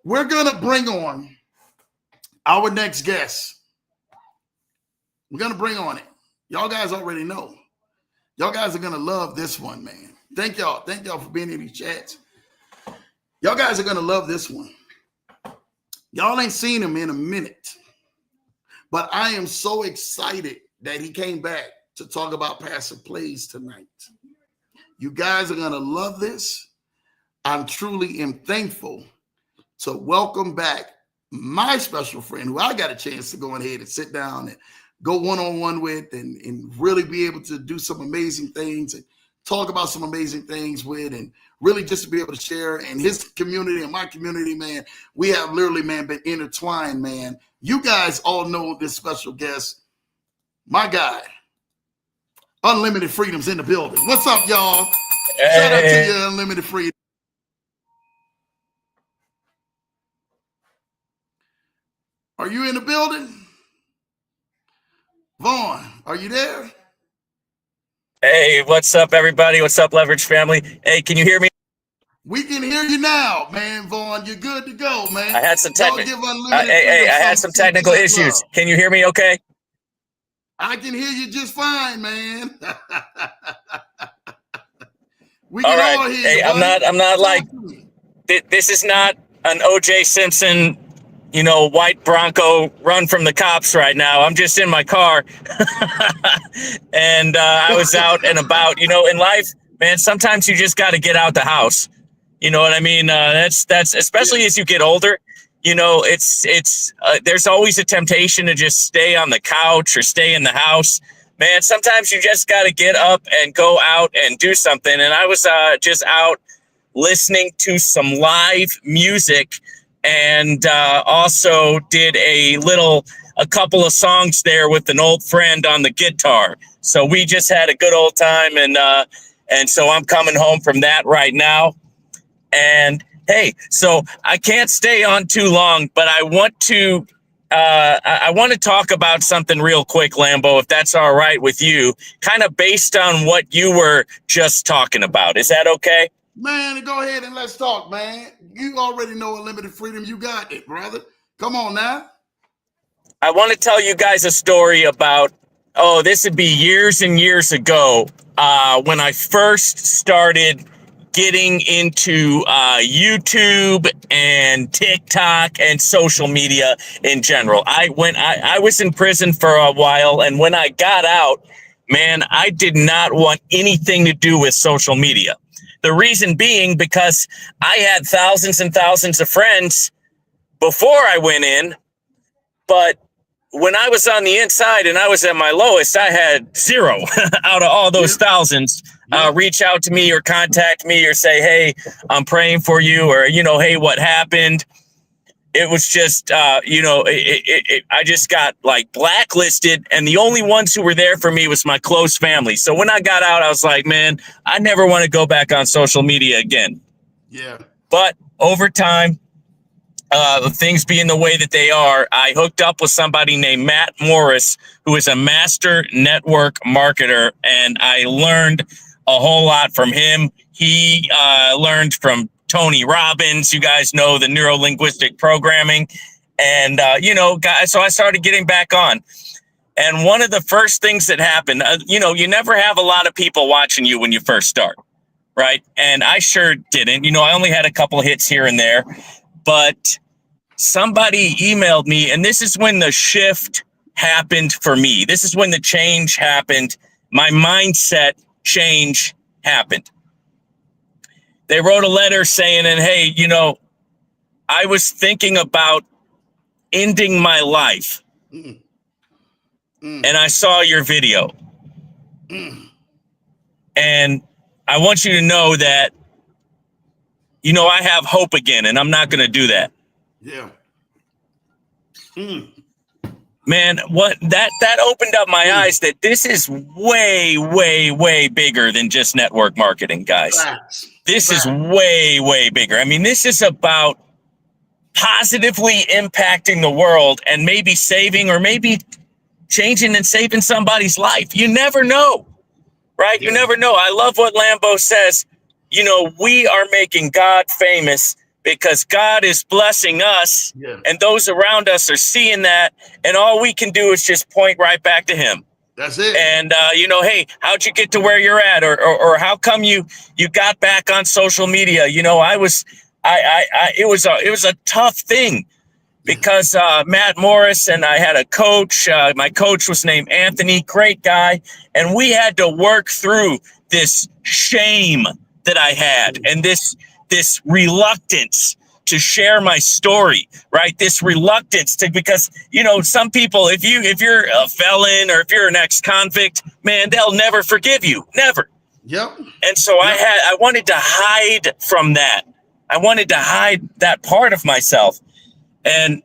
We're going to bring on our next guest. We're going to bring on it. Y'all guys already know. Y'all guys are going to love this one, man. Thank y'all. Thank y'all for being in these chats. Y'all guys are going to love this one. Y'all ain't seen him in a minute. But I am so excited that he came back to talk about passive plays tonight. You guys are going to love this. I'm truly am thankful to welcome back my special friend who I got a chance to go ahead and sit down and go one-on-one with and really be able to do some amazing things and talk about some amazing things with and really just to be able to share. And his community and my community, man, we have literally, man, been intertwined, man. You guys all know this special guest, my guy, Unlimited Freedom's in the building. What's up, y'all? Hey. Shout out to you, Unlimited Freedom. Are you in the building? Vaughn, are you there?
Hey, what's up, everybody? What's up, Leverage family? Hey, can you hear me?
We can hear you now, man, Vaughn. You're good to go, man.
I had some I had some technical issues. Can you hear me okay?
I can hear you just fine, man. We
all
can
right.
all hear
hey,
you,
I'm not like this is not an O.J. Simpson, white Bronco run from the cops right now. I'm just in my car. And I was out and about, in life, man, sometimes you just got to get out the house. You know what I mean? That's especially as you get older, it's there's always a temptation to just stay on the couch or stay in the house. Man, sometimes you just got to get up and go out and do something. And I was just out listening to some live music and also did a couple of songs there with an old friend on the guitar. So we just had a good old time. And so I'm coming home from that right now. And hey, so I can't stay on too long, but I want to talk about something real quick, Lambo, if that's all right with you, kind of based on what you were just talking about. Is that okay?
Man, go ahead and let's talk, man. You already know Unlimited Freedom. You got it, brother. Come on now.
I want to tell you guys a story about, this would be years and years ago, when I first started getting into YouTube and TikTok and social media in general. I was in prison for a while, and when I got out, man, I did not want anything to do with social media. The reason being because I had thousands and thousands of friends before I went in, but when I was on the inside and I was at my lowest, I had zero out of all those thousands reach out to me or contact me or say, hey, I'm praying for you, or, hey, what happened? It was just, I just got like blacklisted, and the only ones who were there for me was my close family. So when I got out, I was like, man, I never want to go back on social media again.
Yeah.
But over time, things being the way that they are, I hooked up with somebody named Matt Morris, who is a master network marketer, and I learned a whole lot from him. He learned from Tony Robbins. You guys know the neuro-linguistic programming. And, guys, so I started getting back on. And one of the first things that happened, you never have a lot of people watching you when you first start, right? And I sure didn't. I only had a couple hits here and there. But somebody emailed me, and this is when the shift happened for me. This is when the change happened. My mindset change happened. They wrote a letter saying, and hey, I was thinking about ending my life. And I saw your video. And I want you to know that, I have hope again, and I'm not going to do that.
Yeah.
Man, what that opened up my eyes that this is way, way, way bigger than just network marketing, guys. This is way, way bigger. I mean, this is about positively impacting the world and maybe saving or maybe changing and saving somebody's life. You never know, right? You never know. I love what Lambo says. We are making God famous because God is blessing us, and those around us are seeing that, and all we can do is just point right back to him.
That's it.
And hey, how'd you get to where you're at, or how come you got back on social media? It was a tough thing because Matt Morris and I had a coach. My coach was named Anthony, great guy, and we had to work through this shame that I had and this reluctance to share my story, right? This reluctance because some people, if you're a felon or if you're an ex-convict, man, they'll never forgive you, never.
Yep.
And so I wanted to hide from that. I wanted to hide that part of myself. And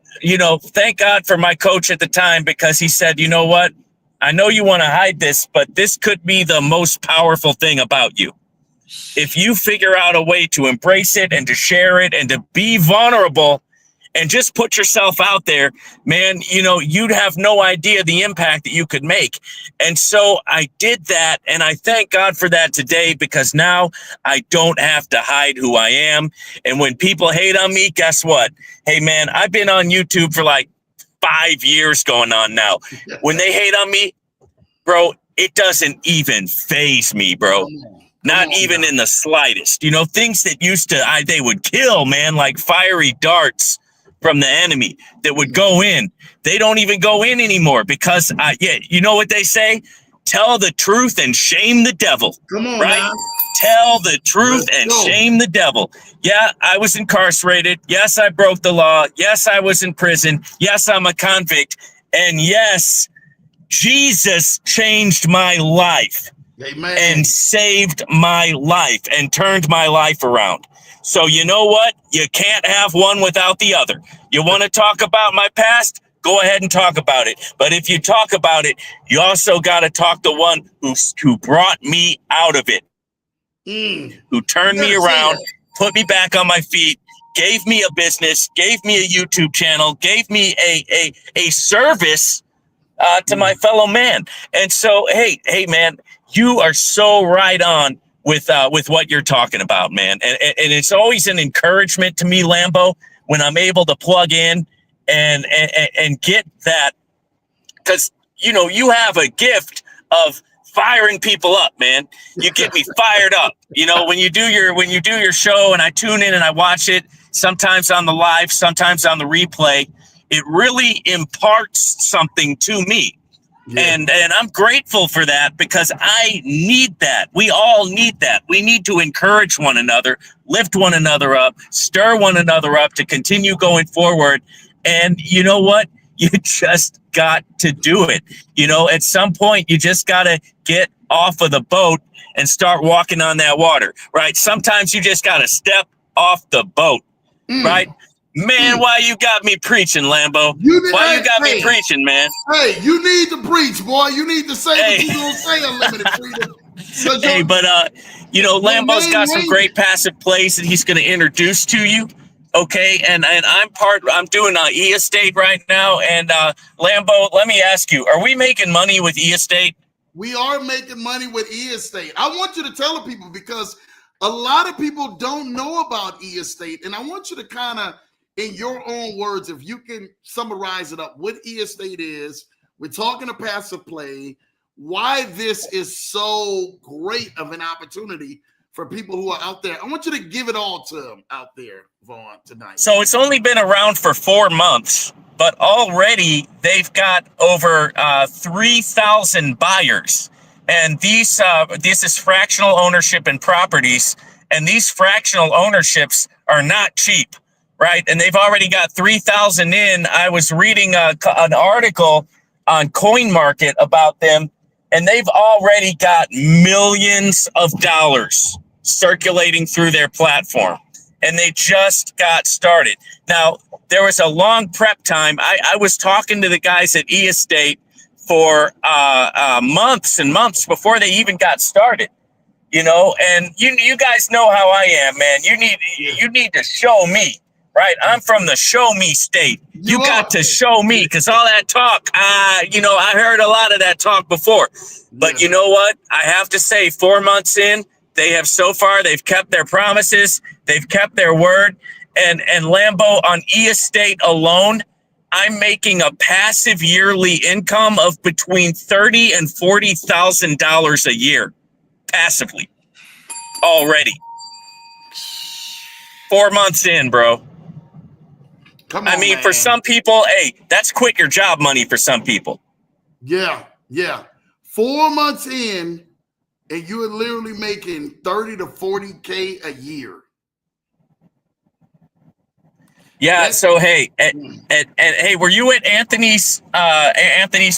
thank God for my coach at the time, because he said, you know what? I know you want to hide this, but this could be the most powerful thing about you. If you figure out a way to embrace it and to share it and to be vulnerable and just put yourself out there, man, you'd have no idea the impact that you could make. And so I did that, and I thank God for that today, because now I don't have to hide who I am. And when people hate on me, guess what? Hey, man, I've been on YouTube for like 5 years going on now. When they hate on me, bro, it doesn't even faze me, bro. Not even in the slightest. Things that used to, they would kill, man, like fiery darts from the enemy that would go in. They don't even go in anymore because, you know what they say? Tell the truth and shame the devil.
Come on,
right?
man.
Tell the truth and shame the devil. Yeah, I was incarcerated. Yes, I broke the law. Yes, I was in prison. Yes, I'm a convict. And yes, Jesus changed my life.
Amen.
And saved my life and turned my life around. So you know what? You can't have one without the other. You want to talk about my past? Go ahead and talk about it. But if you talk about it, you also got to talk the one who brought me out of it, who turned me around, put me back on my feet, gave me a business, gave me a YouTube channel, gave me a service to my fellow man. And so, hey, man, you are so right on with what you're talking about, man. And it's always an encouragement to me, Lambo, when I'm able to plug in and get that, because, you have a gift of firing people up, man. You get me fired up. When you do your show and I tune in and I watch it, sometimes on the live, sometimes on the replay, it really imparts something to me. Yeah. And I'm grateful for that, because I need that. We all need that. We need to encourage one another, lift one another up, stir one another up to continue going forward. And you know what? You just got to do it. At some point, you just got to get off of the boat and start walking on that water, right? Sometimes you just got to step off the boat, right? Man, why you got me preaching, Lambo? Why you got me preaching, man?
Hey, you need to preach, boy. You need to say what you gonna say, Unlimited Freedom.
Hey, but Lambo's got some great passive plays that he's going to introduce to you. Okay, and I'm doing E-Estate right now, and Lambo, let me ask you: are we making money with E-Estate?
We are making money with E-Estate. I want you to tell the people, because A lot of people don't know about e-estate, and I want you to kind of, in your own words, if you can summarize it up, what e-estate is. We're talking to passive play, why this is so great of an opportunity for people who are out there. I want you to give it all to them out there, Vaughn, tonight.
So it's only been around for 4 months, but already they've got over 3,000 buyers. And this is fractional ownership in properties, and these fractional ownerships are not cheap, right? And they've already got 3,000 in. I was reading an article on CoinMarket about them, and they've already got millions of dollars circulating through their platform, and they just got started. Now, there was a long prep time. I was talking to the guys at eEstate for months and months before they even got started, you know, and you guys know how I am, man. You need to show me, right? I'm from the show me state. You got to show me, because all that talk, I heard a lot of that talk before. But you know what? I have to say, 4 months in, they've kept their promises. They've kept their word. And Lambo, on eEstate alone, I'm making a passive yearly income of between $30,000 and $40,000 a year, passively, already. 4 months in, bro.
Come on,
man. For some people, hey, that's quit your job money for some people.
Yeah. 4 months in, and you are literally making 30 to 40K a year.
Yeah. So hey, hey, were you at Anthony's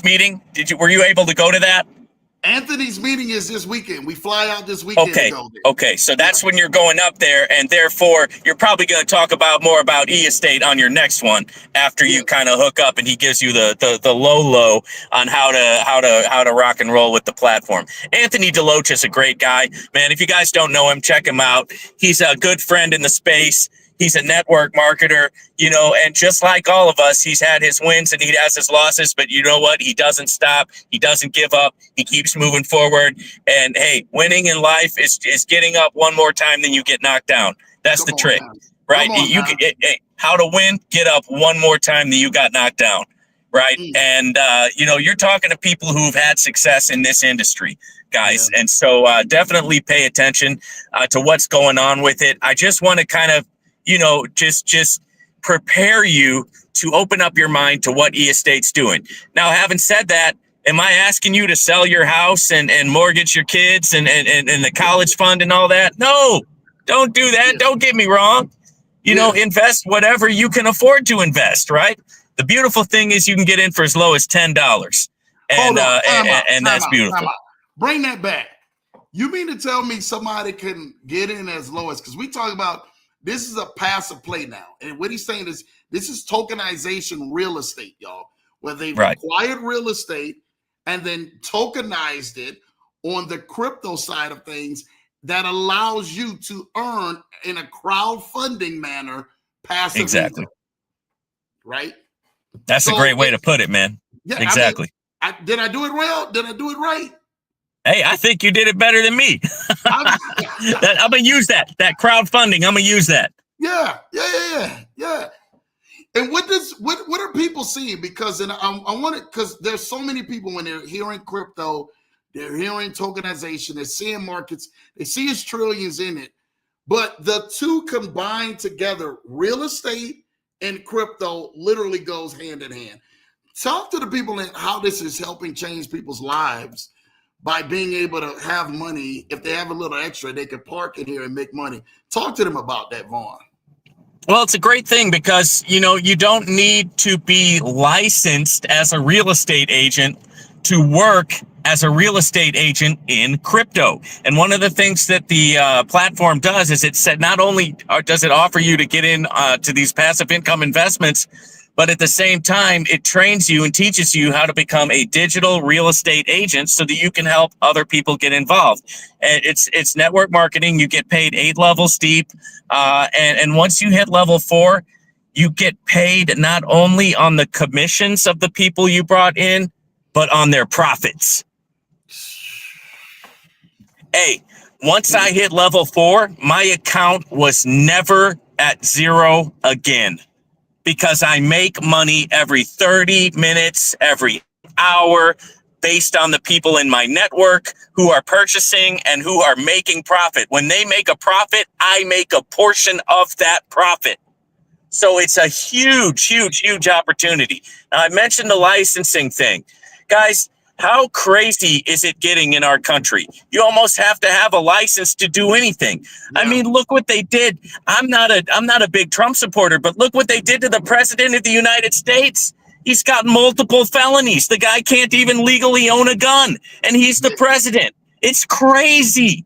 meeting? Were you able to go to that?
Anthony's meeting is this weekend. We fly out this weekend.
Okay.
To go there.
Okay. So that's when you're going up there, and therefore you're probably going to talk more about eEstate on your next one after you kind of hook up, and he gives you the low on how to rock and roll with the platform. Anthony Deloach is a great guy, man. If you guys don't know him, check him out. He's a good friend in the space. He's a network marketer, and just like all of us, he's had his wins and he has his losses, but you know what? He doesn't stop. He doesn't give up. He keeps moving forward. And hey, winning in life is getting up one more time than you get knocked down. That's the trick, right? How to win, get up one more time than you got knocked down, right? And, you're talking to people who've had success in this industry, guys. Yeah. And so definitely pay attention to what's going on with it. I just want to kind of, just prepare you to open up your mind to what eEstate's doing. Now, having said that, am I asking you to sell your house and mortgage your kids and the college fund and all that? No, don't do that. Yeah. Don't get me wrong. Invest whatever you can afford to invest, right? The beautiful thing is you can get in for as low as $10. And that's beautiful.
Bring that back. You mean to tell me somebody can get in as low as, because we talk about, this is a passive play now. And what he's saying is this is tokenization real estate, y'all, where they've acquired real estate and then tokenized it on the crypto side of things that allows you to earn in a crowdfunding manner passive
exactly
income, right?
That's a great way to put it, man. Yeah, exactly.
Did I do it well? Did I do it right?
Hey, I think you did it better than me. I'm going to use that crowdfunding. I'm going to use that.
Yeah. And what are people seeing? Because I want it, because there's so many people when they're hearing crypto, they're hearing tokenization, they're seeing markets, they see it's trillions in it. But the two combined together, real estate and crypto, literally goes hand in hand. Talk to the people and how this is helping change people's lives. By being able to have money, if they have a little extra, they can park in here and make money. Talk to them about that, Vaughn.
Well, it's a great thing because, you don't need to be licensed as a real estate agent to work as a real estate agent in crypto. And one of the things that the platform does is it said not only does it offer you to get in to these passive income investments, but at the same time, it trains you and teaches you how to become a digital real estate agent so that you can help other people get involved. And it's network marketing. You get paid 8 levels deep. And once you hit level 4, you get paid not only on the commissions of the people you brought in, but on their profits. Hey, Once I hit level 4, my account was never at zero again because I make money every 30 minutes, every hour, based on the people in my network who are purchasing and who are making profit. When they make a profit, I make a portion of that profit. So it's a huge opportunity. Now, I mentioned the licensing thing. Guys, how crazy is it getting in our country? You almost have to have a license to do anything.
Yeah.
I mean, look what they did. I'm not a big Trump supporter, but look what they did to the president of the United States. He's got multiple felonies. The guy can't even legally own a gun, and he's the president. It's crazy.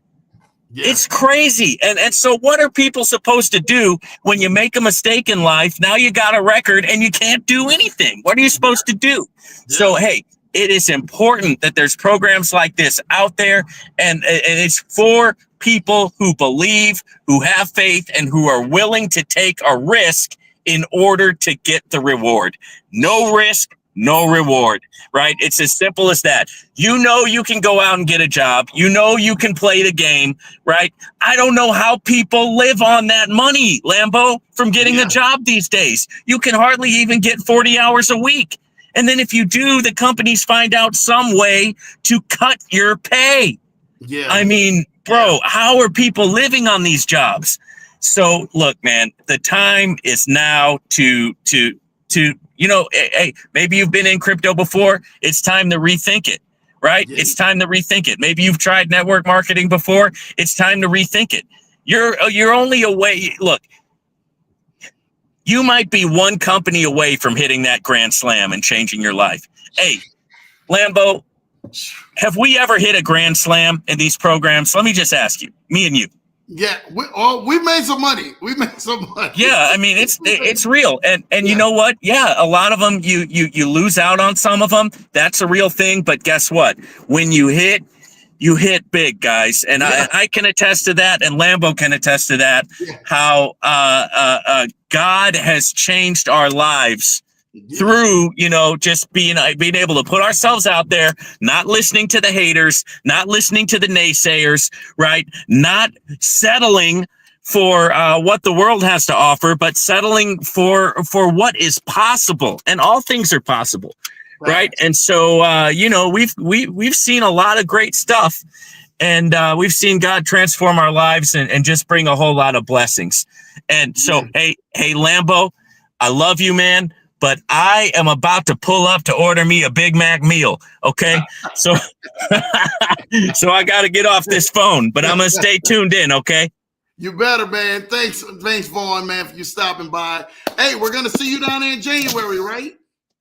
Yeah. It's crazy. And so what are people supposed to do when you make a mistake in life? Now you got a record and you can't do anything. What are you supposed to do? Yeah. So, hey, it is important that there's programs like this out there, and it's for people who believe, who have faith, and who are willing to take a risk in order to get the reward. No risk, no reward, right? It's as simple as that. You know you can go out and get a job. You know you can play the game, right? I don't know how people live on that money, Lambo, from getting a job these days. You can hardly even get 40 hours a week. And then if you do, the companies find out some way to cut your pay. Yeah. I mean, bro, how are people living on these jobs? So look, man, the time is now to you know, hey, maybe you've been in crypto before. It's time to rethink it, right? Yeah. It's time to rethink it. Maybe you've tried network marketing before. It's time to rethink it. You're only away. Look, you might be one company away from hitting that grand slam and changing your life. Hey, Lambo, have we ever hit a grand slam in these programs? Let me just ask you, me and you.
Yeah, we made some money. We made some money.
Yeah, I mean it's real, and you know what? Yeah, a lot of them you lose out on some of them. That's a real thing. But guess what? When you hit big, guys, and I can attest to that, and Lambo can attest to that. Yeah. How God has changed our lives through, you know, just being able to put ourselves out there, not listening to the haters, not listening to the naysayers, right? Not settling for what the world has to offer, but settling for what is possible, and all things are possible, right? And so, you know, we've seen a lot of great stuff, and we've seen God transform our lives and just bring a whole lot of blessings. And so, hey, Lambo, I love you, man. But I am about to pull up to order me a Big Mac meal, okay? So I got to get off this phone, but I'm going to stay tuned in, okay?
You better, man. Thanks, Vaughn, man, for you stopping by. Hey, we're going to see you down there in January, right?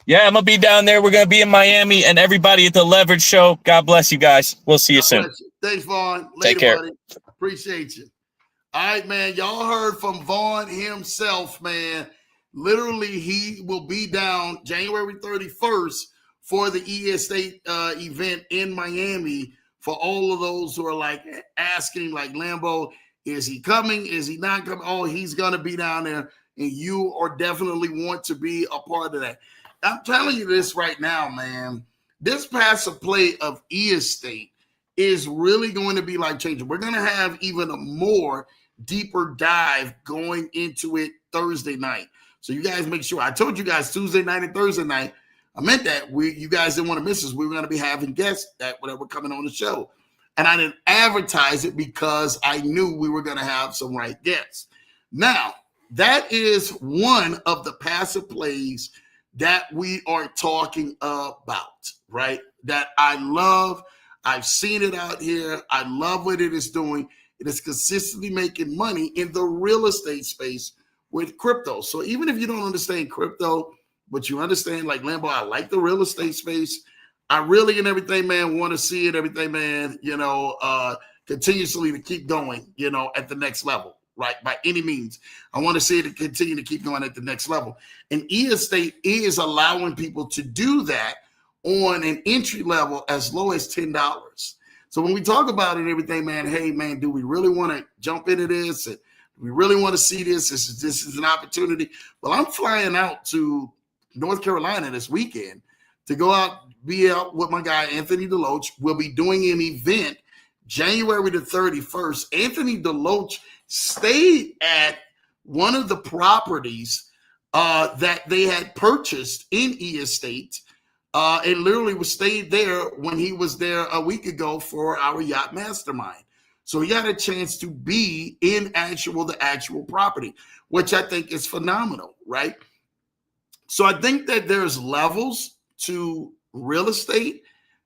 Yeah, I'm going to be down there. We're going to be in Miami, and everybody at the Leverage Show, God bless you guys. We'll see you soon.
Thanks, Vaughn. Later,
take care.
Buddy. Appreciate you. All right, man. Y'all heard from Vaughn himself, man. Literally, he will be down January 31st for the E-Estate event in Miami. For all of those who are like asking, like, Lambo, is he coming? Is he not coming? Oh, he's going to be down there, and you are definitely want to be a part of that. I'm telling you this right now, man. This passive play of E-Estate is really going to be life changing. We're going to have even a more deeper dive going into it Thursday night. So you guys make sure. I told you guys Tuesday night and Thursday night. I meant that you guys didn't want to miss us. We were going to be having guests that were coming on the show, and I didn't advertise it because I knew we were going to have some right guests. Now that is one of the passive plays that we are talking about, right? That I love. I've seen it out here. I love what it is doing. It is consistently making money in the real estate space with crypto. So even if you don't understand crypto, but you understand, like, Lambo, I like the real estate space. I really, and everything, man, want to see it, everything, man, you know, continuously to keep going, you know, at the next level, right? By any means. I want to see it continue to keep going at the next level. And E-Estate is allowing people to do that on an entry level as low as $10. So when we talk about it and everything, man, hey, man, do we really want to jump into this? And we really want to see this. This is an opportunity. Well, I'm flying out to North Carolina this weekend to go out, be out with my guy, Anthony Deloach. We'll be doing an event January the 31st, Anthony DeLoach stayed at one of the properties that they had purchased in E-Estate, and literally was stayed there when he was there a week ago for our yacht mastermind. So he had a chance to be in the actual property, which I think is phenomenal, right? So I think that there's levels to real estate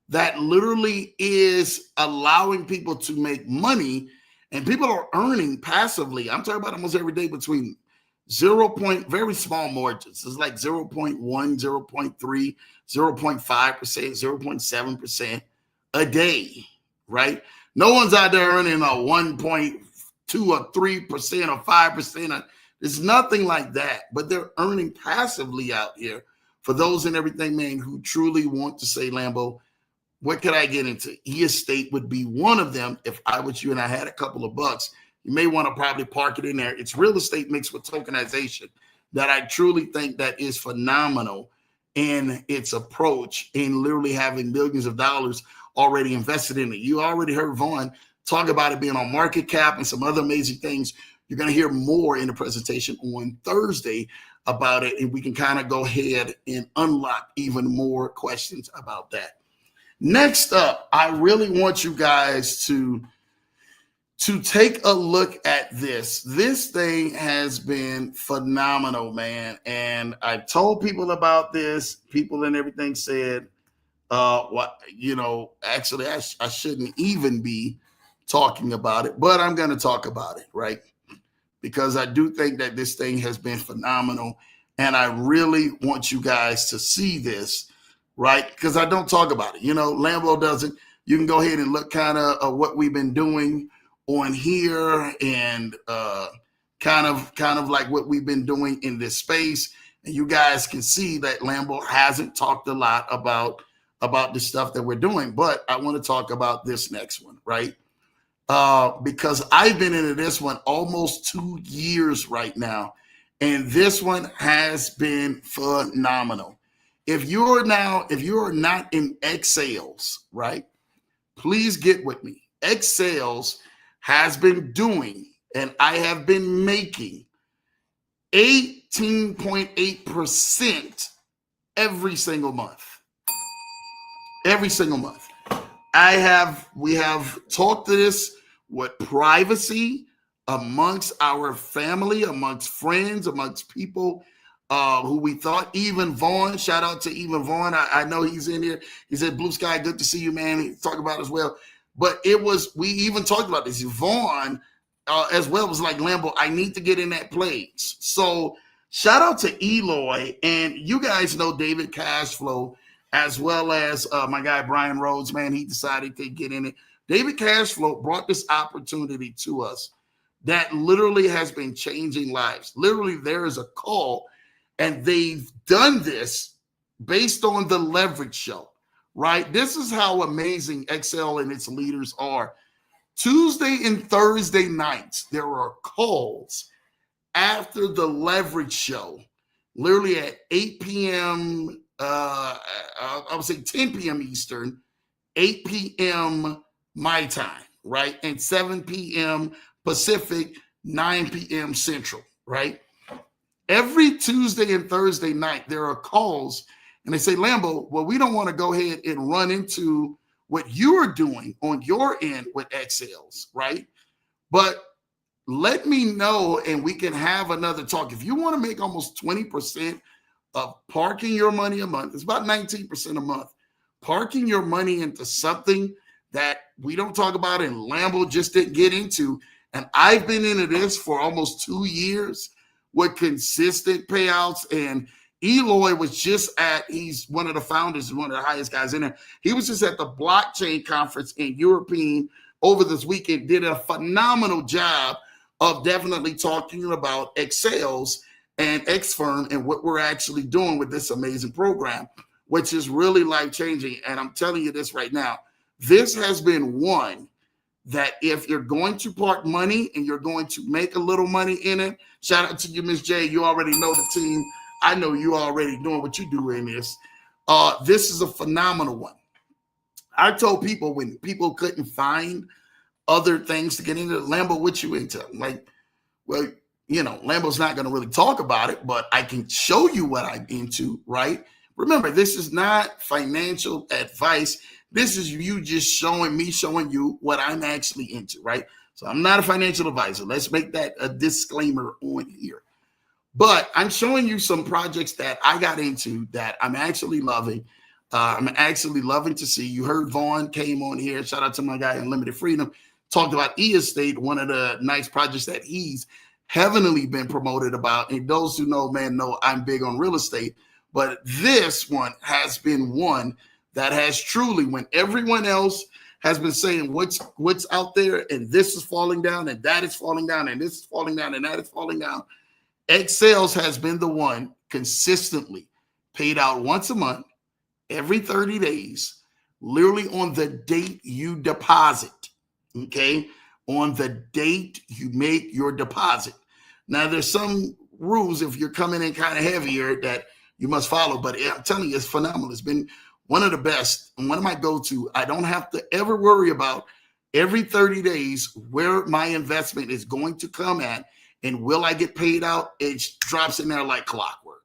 that literally is allowing people to make money, and people are earning passively. I'm talking about almost every day between very small margins. It's like 0.1, 0.3, 0.5%, 0.7% a day, right? No one's out there earning a 1.2 or 3% or 5%. There's nothing like that, but they're earning passively out here for those and everything, man, who truly want to say, Lambo, what could I get into? E-Estate would be one of them. If I was you and I had a couple of bucks, you may want to probably park it in there. It's real estate mixed with tokenization that I truly think that is phenomenal in its approach in literally having millions of dollars already invested in it. You already heard Vaughn talk about it being on market cap and some other amazing things. You're going to hear more in the presentation on Thursday about it, and we can kind of go ahead and unlock even more questions about that. Next up, I really want you guys to take a look at this. This thing has been phenomenal, man. And I told people about this. People and everything said, actually, I shouldn't even be talking about it, but I'm going to talk about it, right? Because I do think that this thing has been phenomenal. And I really want you guys to see this, right? Because I don't talk about it. Lambo doesn't. You can go ahead and look kind of what we've been doing on here, and kind of like what we've been doing in this space. And you guys can see that Lambo hasn't talked a lot about the stuff that we're doing. But I want to talk about this next one, right? Because I've been into this one almost 2 years right now. And this one has been phenomenal. If you're not in X Sales, right, please get with me. X Sales has been doing, and I have been making 18.8% every single month. Every single month. We have talked to this with privacy amongst our family, amongst friends, amongst people who we thought. Even Vaughn, shout out to even Vaughn. I know he's in here. He said, Blue Sky, good to see you, man. He talked about it as well. But we even talked about this. Vaughn as well was like, Lambo, I need to get in that place. So shout out to Eloy. And you guys know David Cashflow, as well as my guy Brian Rhodes, man. He decided to get in it. David Cashflow brought this opportunity to us that literally has been changing lives. Literally, there is a call, and they've done this based on the Leverage Show, right? This is how amazing Excel and its leaders are. Tuesday and Thursday nights, there are calls after the Leverage Show, literally at 8 p.m., I would say 10 p.m. Eastern, 8 p.m. my time, right? And 7 p.m. Pacific, 9 p.m. Central, right? Every Tuesday and Thursday night, there are calls, and they say, Lambo, well, we don't want to go ahead and run into what you are doing on your end with Excels, right? But let me know, and we can have another talk. If you want to make almost 20% of parking your money a month, it's about 19% a month, parking your money into something that we don't talk about and Lambo just didn't get into. And I've been into this for almost 2 years with consistent payouts. And Eloy was he's one of the founders, one of the highest guys in there. He was just at the blockchain conference in European over this weekend, did a phenomenal job of definitely talking about Excels and Xfirm and what we're actually doing with this amazing program, which is really life-changing. And I'm telling you this right now, this has been one that if you're going to park money and you're going to make a little money in it, shout out to you, Miss J. You already know the team. I know you already doing what you do in this. This is a phenomenal one. I told people when people couldn't find other things to get into. Lambo, what you into? I'm like, well, you know, Lambo's not going to really talk about it, but I can show you what I'm into, right? Remember, this is not financial advice. This is you just showing you what I'm actually into, right? So I'm not a financial advisor. Let's make that a disclaimer on here. But I'm showing you some projects that I got into that I'm actually loving. I'm actually loving to see. You heard Vaughn came on here. Shout out to my guy Unlimited Freedom. Talked about E-Estate, one of the nice projects that he's heavily been promoted about. And those who know, man, know I'm big on real estate. But this one has been one that has truly, when everyone else has been saying what's out there, and this is falling down, and that is falling down, and this is falling down, and that is falling down, Excels has been the one consistently paid out once a month, every 30 days, literally on the date you deposit, okay? On the date you make your deposit. Now, there's some rules if you're coming in kind of heavier that you must follow, but I'm telling you, it's phenomenal. It's been one of the best and one of my go-to. I don't have to ever worry about every 30 days where my investment is going to come at and will I get paid out. It drops in there like clockwork.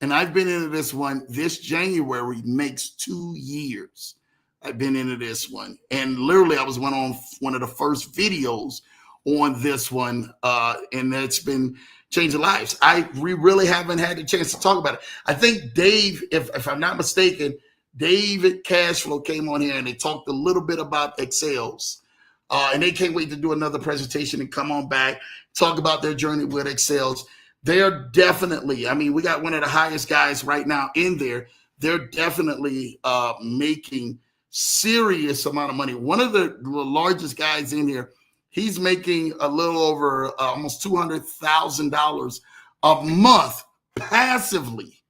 And I've been into this one. This January makes 2 years. I've been into this one. And literally I was on one of the first videos on this one. And it's been changing lives. We really haven't had the chance to talk about it. I think Dave, if I'm not mistaken, David Cashflow came on here and they talked a little bit about Excels. And they can't wait to do another presentation and come on back, talk about their journey with Excels. They're definitely, I mean, we got one of the highest guys right now in there. They're definitely making serious amount of money. One of the largest guys in here, he's making a little over almost $200,000 a month passively,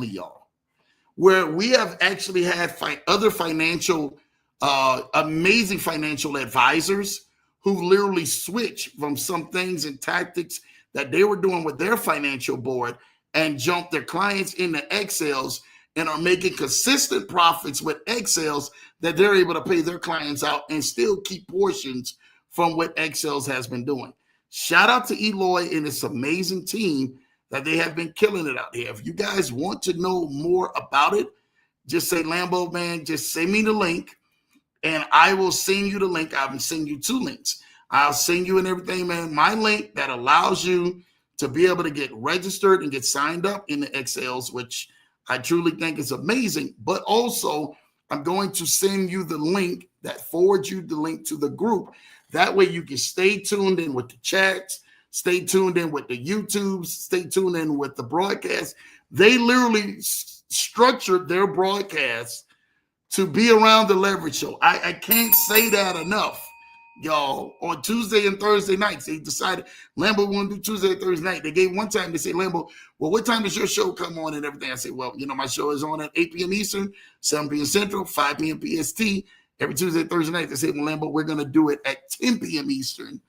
y'all, where we have actually had other financial, amazing financial advisors who literally switch from some things and tactics that they were doing with their financial board and jump their clients into Excels and are making consistent profits with Excels that they're able to pay their clients out and still keep portions from what Excels has been doing. Shout out to Eloy and this amazing team that they have been killing it out here. If you guys want to know more about it, just say, Lambo, man, just send me the link and I will send you the link. I will send you 2 links. I'll send you and everything, man. My link that allows you to be able to get registered and get signed up in the Excels, which I truly think is amazing. But also, I'm going to send you the link that forwards you the link to the group. That way you can stay tuned in with the chats, stay tuned in with the YouTubes, stay tuned in with the broadcast. They literally structured their broadcast to be around the Leverage Show. I can't say that enough. Y'all, on Tuesday and Thursday nights, they decided Lambo want to do Tuesday and Thursday night. They gave one time, they say, Lambo, well, what time does your show come on and everything? I say, well, you know, my show is on at 8 p.m. Eastern, 7 p.m. Central, 5 p.m. PST. Every Tuesday and Thursday night, they say, well, Lambo, we're going to do it at 10 p.m. Eastern,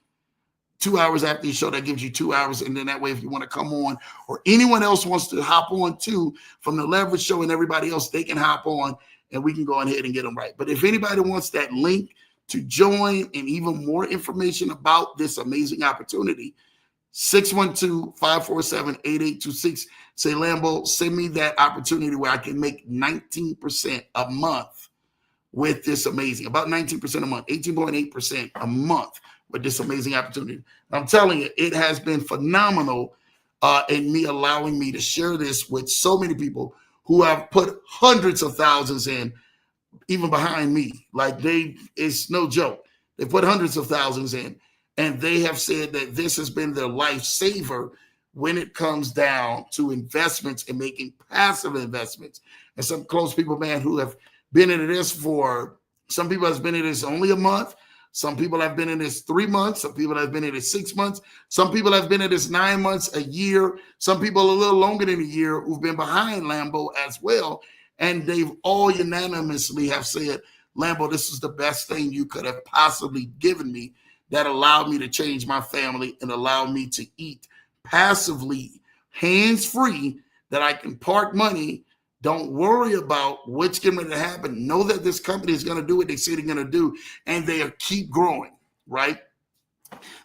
2 hours after your show. That gives you 2 hours. And then that way, if you want to come on or anyone else wants to hop on too from the Leverage Show and everybody else, they can hop on and we can go ahead and get them right. But if anybody wants that link to join and even more information about this amazing opportunity, 612-547-8826. Say, Lambo, send me that opportunity where I can make 19% a month with this amazing, about 19% a month, 18.8% a month with this amazing opportunity. I'm telling you, it has been phenomenal in me allowing me to share this with so many people who have put hundreds of thousands in, even behind me. Like it's no joke. They put hundreds of thousands in, and they have said that this has been their lifesaver when it comes down to investments and making passive investments. And some close people, man, who have been into this for, some people have been in this only a month. Some people have been in this 3 months. Some people have been in this 6 months. Some people have been in this 9 months, a year. Some people a little longer than a year who've been behind Lambo as well. And they've all unanimously have said, Lambo, this is the best thing you could have possibly given me that allowed me to change my family and allow me to eat passively, hands-free, that I can park money Don't worry about what's going to happen. Know that this company is going to do what they say they're going to do, and they keep growing, right?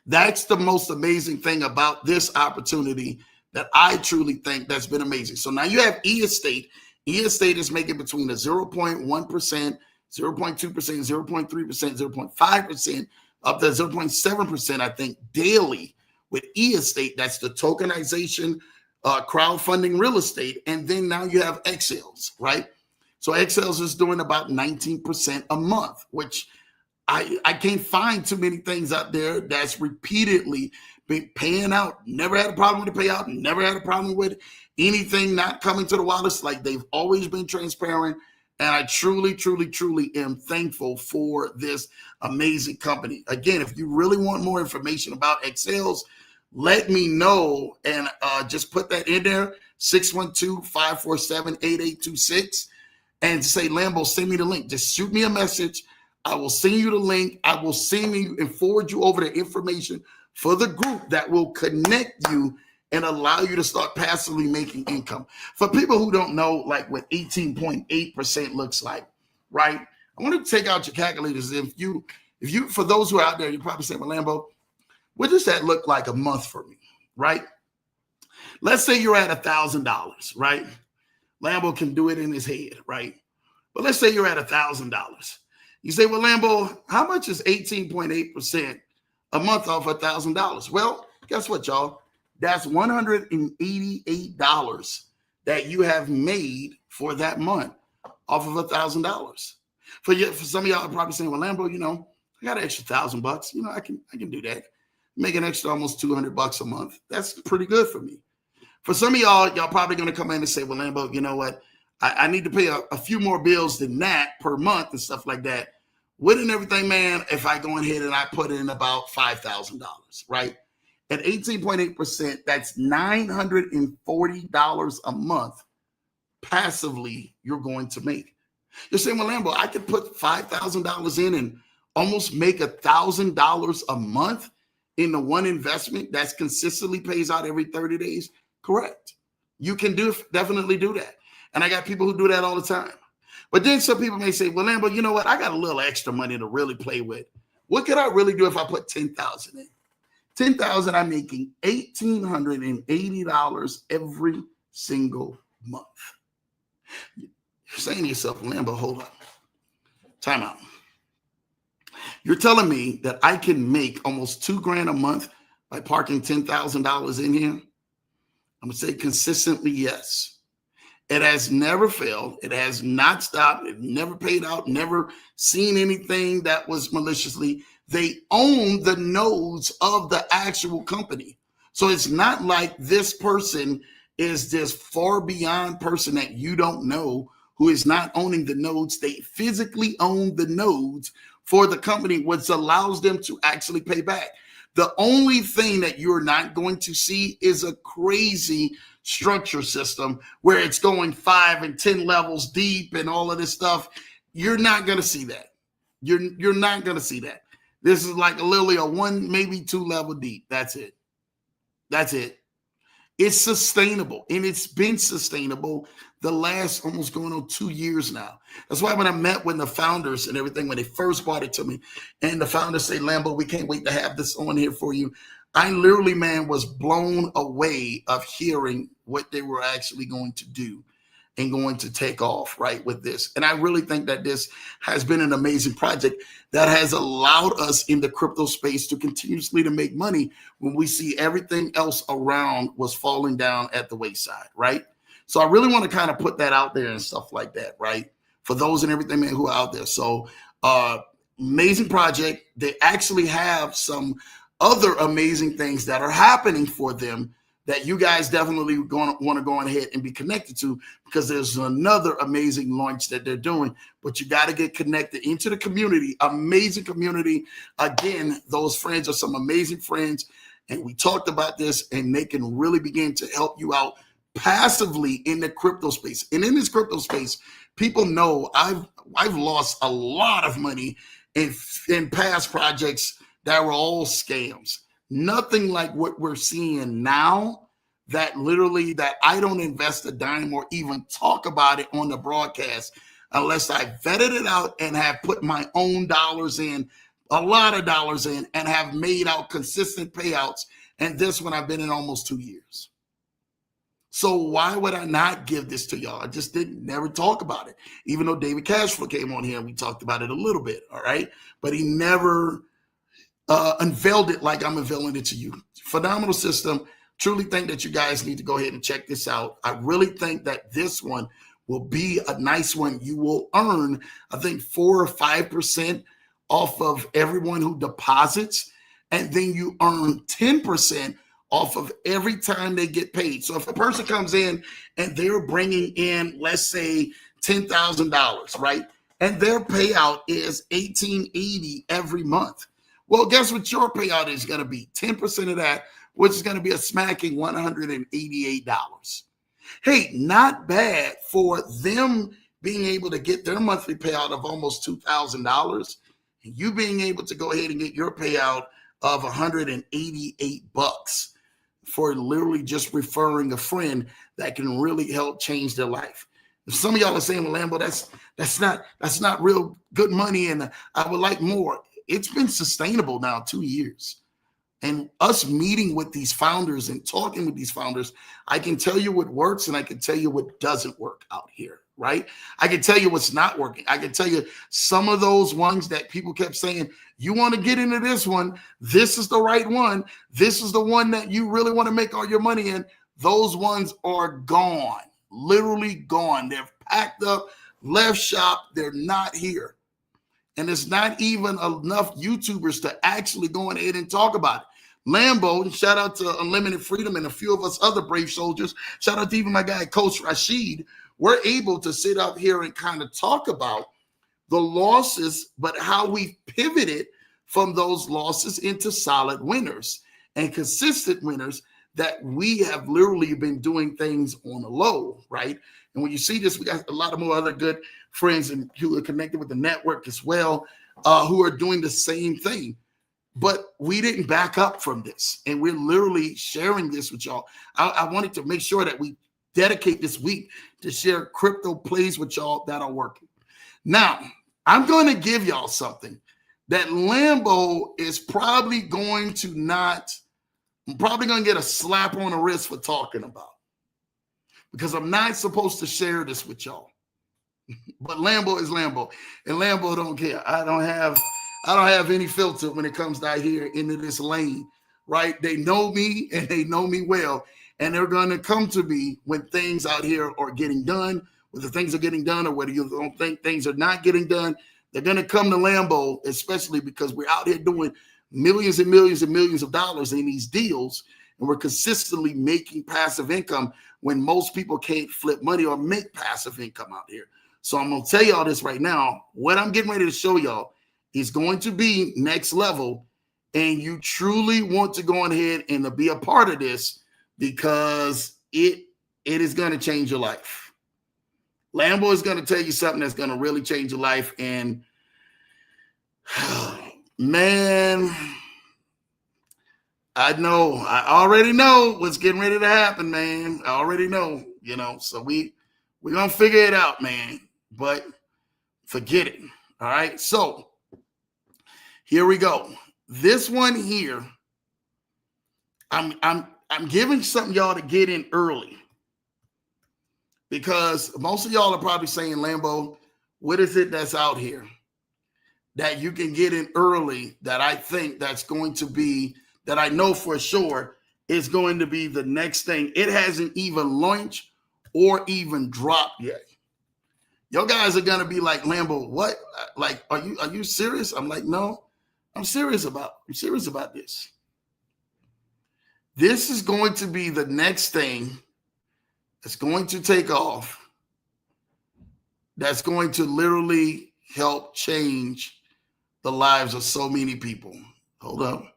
That's the most amazing thing about this opportunity that I truly think that's been amazing. So now you have eEstate. eEstate is making between a 0.1%, 0.2%, 0.3%, 0.5%, up to 0.7%, I think, daily with eEstate. That's the tokenization, crowdfunding real estate. And then now you have Excels, right? So Excels is doing about 19% a month, which I can't find too many things out there that's repeatedly been paying out. Never had a problem with the payout. Never had a problem with anything not coming to the wallets. Like, they've always been transparent. And I truly, truly, truly am thankful for this amazing company. Again, if you really want more information about Excels, let me know, and just put that in there, 612-547-8826, and say, Lambo, send me the link. Just shoot me a message. I will send you the link. I will send you and forward you over the information for the group that will connect you and allow you to start passively making income. For people who don't know, like, what 18.8% looks like, right? I want to take out your calculators. If you, for those who are out there, you're probably saying, well, Lambo, what does that look like a month for me, right? Let's say you're at $1,000, right? Lambo can do it in his head, right? But let's say you're at $1,000. You say, well, Lambo, how much is 18.8% a month off $1,000? Well, guess what, y'all? That's $188 that you have made for that month off of $1,000. For some of y'all are probably saying, well, Lambo, I got an extra $1,000. I can do that. Make an extra almost $200 a month. That's pretty good for me. For some of y'all probably going to come in and say, well, Lambo, you know what? I need to pay a few more bills than that per month and stuff like that. Wouldn't everything, man, if I go ahead and I put in about $5,000, right? At 18.8%, that's $940 a month passively you're going to make. You're saying, well, Lambo, I could put $5,000 in and almost make $1,000 a month in the one investment that's consistently pays out every 30 days. Correct. You can definitely do that. And I got people who do that all the time. But then some people may say, well, Lambo, you know what? I got a little extra money to really play with. What could I really do if I put $10,000 in? $10,000, I'm making $1,880 every single month. You're saying to yourself, Lambo, hold up. Time out. You're telling me that I can make almost $2,000 a month by parking $10,000 in here? I'm going to say consistently, yes. It has never failed. It has not stopped. It never paid out, never seen anything that was maliciously. They own the nodes of the actual company. So it's not like this person is this far beyond person that you don't know who is not owning the nodes. They physically own the nodes for the company, which allows them to actually pay back. The only thing that you're not going to see is a crazy structure system where it's going 5 and 10 levels deep and all of this stuff. You're not going to see that. You're not going to see that. This is like literally a 1, maybe 2 level deep. That's it. That's it. It's sustainable, and it's been sustainable the last almost going on 2 years now. That's why when I met with the founders and everything, when they first brought it to me, and the founders say, Lambo, we can't wait to have this on here for you. I literally, man, was blown away of hearing what they were actually going to do and going to take off right with this. And I really think that this has been an amazing project that has allowed us in the crypto space to continuously to make money when we see everything else around was falling down at the wayside, right? So I really want to kind of put that out there and stuff like that, right? For those and everything, man, who are out there. So amazing project. They actually have some other amazing things that are happening for them that you guys definitely want to go ahead and be connected to, because there's another amazing launch that they're doing. But you got to get connected into the community. Amazing community. Again, those friends are some amazing friends. And we talked about this, and they can really begin to help you out passively in the crypto space. And in this crypto space, people know I've lost a lot of money in past projects that were all scams. Nothing like what we're seeing now that literally that I don't invest a dime or even talk about it on the broadcast unless I vetted it out and have put my own dollars in, a lot of dollars in, and have made out consistent payouts. And this one I've been in almost 2 years. So why would I not give this to y'all? I just didn't never talk about it. Even though David Cashflow came on here and we talked about it a little bit, all right? But he never unveiled it like I'm unveiling it to you. Phenomenal system. Truly think that you guys need to go ahead and check this out. I really think that this one will be a nice one. You will earn, I think, 4 or 5% off of everyone who deposits, and then you earn 10% off of every time they get paid. So if a person comes in and they're bringing in, let's say, $10,000, right? And their payout is $1,880 every month. Well, guess what your payout is going to be? 10% of that, which is going to be a smacking $188. Hey, not bad for them being able to get their monthly payout of almost $2,000, and you being able to go ahead and get your payout of $188 for literally just referring a friend that can really help change their life. If some of y'all are saying, well, Lambo, that's not real good money, and I would like more. It's been sustainable now 2 years. And us meeting with these founders and talking with these founders, I can tell you what works and I can tell you what doesn't work out here, right? I can tell you what's not working. I can tell you some of those ones that people kept saying, you want to get into this one, this is the right one. This is the one that you really want to make all your money in. Those ones are gone, literally gone. They're packed up, left shop. They're not here. And it's not even enough YouTubers to actually go ahead and talk about it. Lambo, shout out to Unlimited Freedom and a few of us other brave soldiers. Shout out to even my guy, Coach Rashid. We're able to sit up here and kind of talk about the losses, but how we pivoted from those losses into solid winners and consistent winners that we have literally been doing things on the low, right? And when you see this, we got a lot of more other good friends and who are connected with the network as well, who are doing the same thing. But we didn't back up from this, and we're literally sharing this with y'all. I wanted to make sure that we dedicate this week to share crypto plays with y'all that are working. Now, I'm going to give y'all something that Lambo is probably going to I'm probably going to get a slap on the wrist for talking about, because I'm not supposed to share this with y'all. But Lambo is Lambo, and Lambo don't care. I don't have any filter when it comes down here into this lane, right? They know me and they know me well, and they're going to come to me when things out here are getting done, whether things are getting done or whether you don't think things are not getting done. They're going to come to Lambo, especially because we're out here doing millions and millions and millions of dollars in these deals, and we're consistently making passive income when most people can't flip money or make passive income out here. So I'm going to tell y'all this right now. What I'm getting ready to show y'all is going to be next level, and you truly want to go ahead and be a part of this, because it is going to change your life. Lambo is going to tell you something that's going to really change your life. And man, I already know what's getting ready to happen, man. I already know, so we're going to figure it out, man, but forget it. All right. So here we go. This one here, I'm giving something y'all to get in early, because most of y'all are probably saying, Lambo, what is it that's out here that you can get in early that I think that's going to be, that I know for sure is going to be the next thing? It hasn't even launched or even dropped yet. Your guys are going to be like, Lambo, what? Like, are you serious? I'm like, no, I'm serious about this. This is going to be the next thing that's going to take off, that's going to literally help change the lives of so many people. Hold up.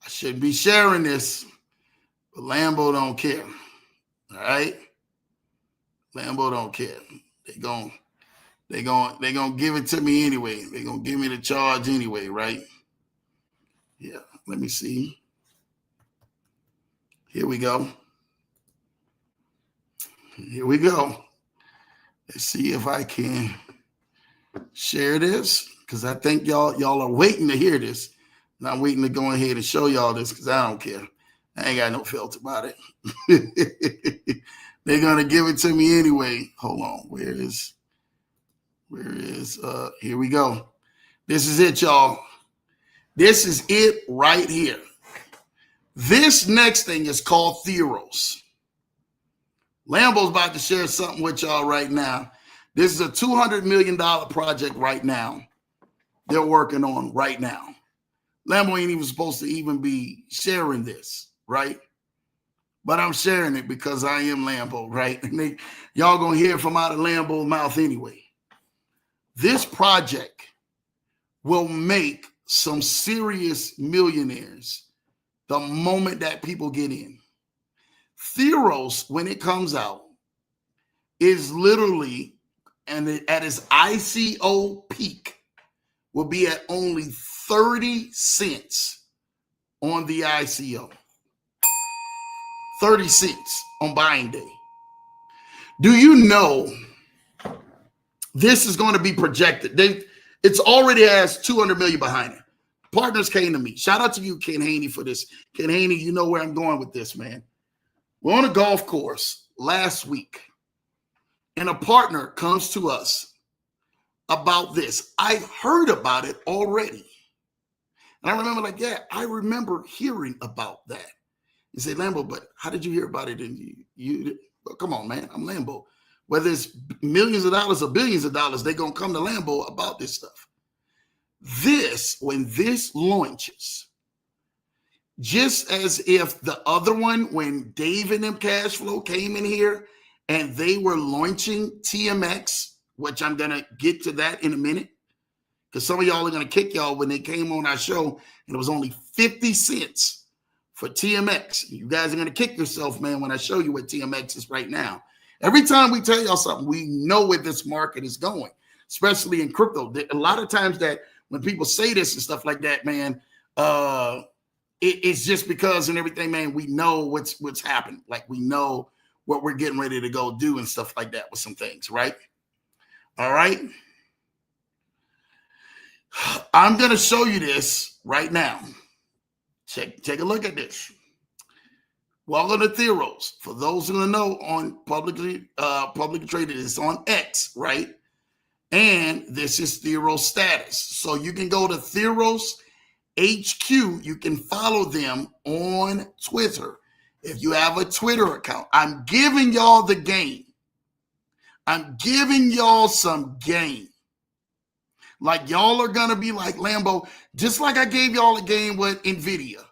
I shouldn't be sharing this, but Lambo don't care. All right? Lambo don't care. They're gonna give it to me anyway. They're gonna give me the charge anyway, right? Yeah, let me see. Here we go. Here we go. Let's see if I can share this, because I think y'all are waiting to hear this. And I'm waiting to go ahead and show y'all this because I don't care. I ain't got no filter about it. They're gonna give it to me anyway. Hold on. Where is here we go. This is it, y'all. This is it right here. This next thing is called Theros. Lambo's about to share something with y'all right now. This is a $200 million project right now. They're working on right now. Lambo ain't even supposed to even be sharing this, right? But I'm sharing it because I am Lambo, right? And y'all gonna hear it from out of Lambo's mouth anyway. This project will make some serious millionaires the moment that people get in. Theros, when it comes out, is literally, and at its ICO peak, will be at only 30 cents on the ICO. 30 cents on buying day. Do you know this is going to be projected? It's already has 200 million behind it. Partners came to me. Shout out to you, Ken Haney, for this. Ken Haney, you know where I'm going with this, man. We're on a golf course last week, and a partner comes to us about this. I heard about it already. And I remember I remember hearing about that. You say, Lambo, but how did you hear about it? And you well, come on, man, I'm Lambo. Whether it's millions of dollars or billions of dollars, they're going to come to Lambo about this stuff. When this launches, just as if the other one, when Dave and them Cash Flow came in here and they were launching TMX, which I'm going to get to that in a minute, because some of y'all are going to kick y'all when they came on our show and it was only 50 cents for TMX. You guys are going to kick yourself, man, when I show you what TMX is right now. Every time we tell y'all something, we know where this market is going, especially in crypto. A lot of times that when people say this and stuff like that, man, it's just because and everything, man, we know what's happened. Like we know what we're getting ready to go do and stuff like that with some things, right? All right. I'm going to show you this right now. Take a look at this. Welcome to Theros. For those who know, on publicly traded, it's on X, right? And this is Theros status. So you can go to Theros HQ. You can follow them on Twitter. If you have a Twitter account, I'm giving y'all the game. I'm giving y'all some game. Like y'all are going to be like Lambo, just like I gave y'all a game with NVIDIA.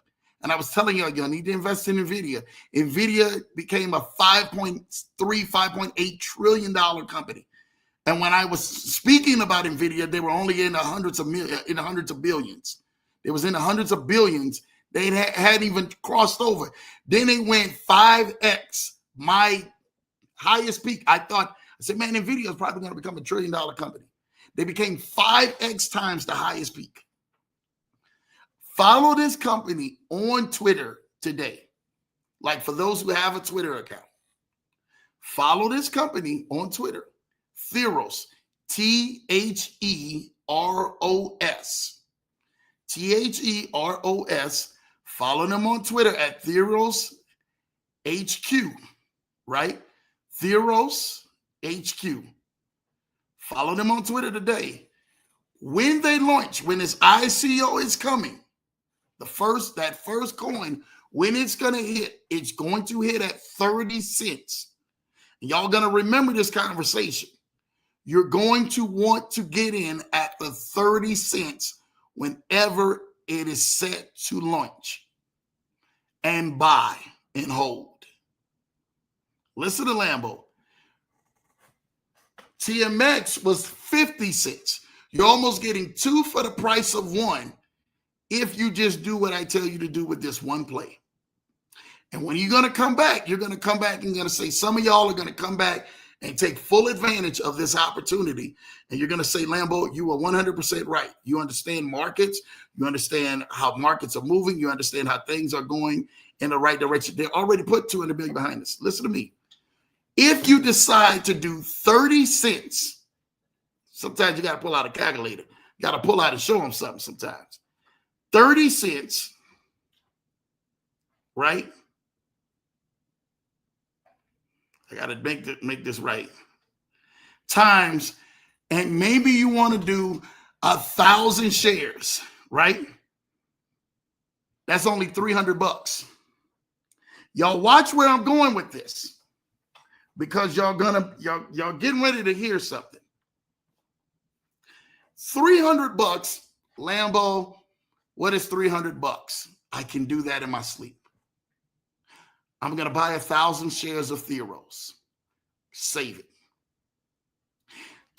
And I was telling y'all need to invest in NVIDIA. NVIDIA became a $5.8 trillion company. And when I was speaking about NVIDIA, they were only in the hundreds of billions. It was in the hundreds of billions. They hadn't even crossed over. Then they went 5x my highest peak. I said, man, NVIDIA is probably going to become $1 trillion company. They became 5x times the highest peak. Follow this company on Twitter today. Like for those who have a Twitter account, follow this company on Twitter. Theros, Theros, Theros. Follow them on Twitter at Theros HQ, right? Theros HQ. Follow them on Twitter today. When they launch, when this ICO is coming, that first coin, when it's going to hit, it's going to hit at 30 cents. And y'all going to remember this conversation. You're going to want to get in at the 30 cents whenever it is set to launch and buy and hold. Listen to Lambo. TMX was 50 cents. You're almost getting two for the price of one if you just do what I tell you to do with this one play. And when you're going to come back, you're going to come back and going to say, some of y'all are going to come back and take full advantage of this opportunity. And you're going to say, Lambo, you are 100% right. You understand markets. You understand how markets are moving. You understand how things are going in the right direction. They already put 200 billion behind us. Listen to me. If you decide to do 30 cents, sometimes you got to pull out a calculator. You got to pull out and show them something sometimes. 30 cents, right? I got to make this right. Times, and maybe you want to do 1,000 shares, right? That's only $300. Y'all watch where I'm going with this, because y'all getting ready to hear something. $300, Lambo. What is $300? I can do that in my sleep. I'm going to buy 1,000 shares of Theros. Save it.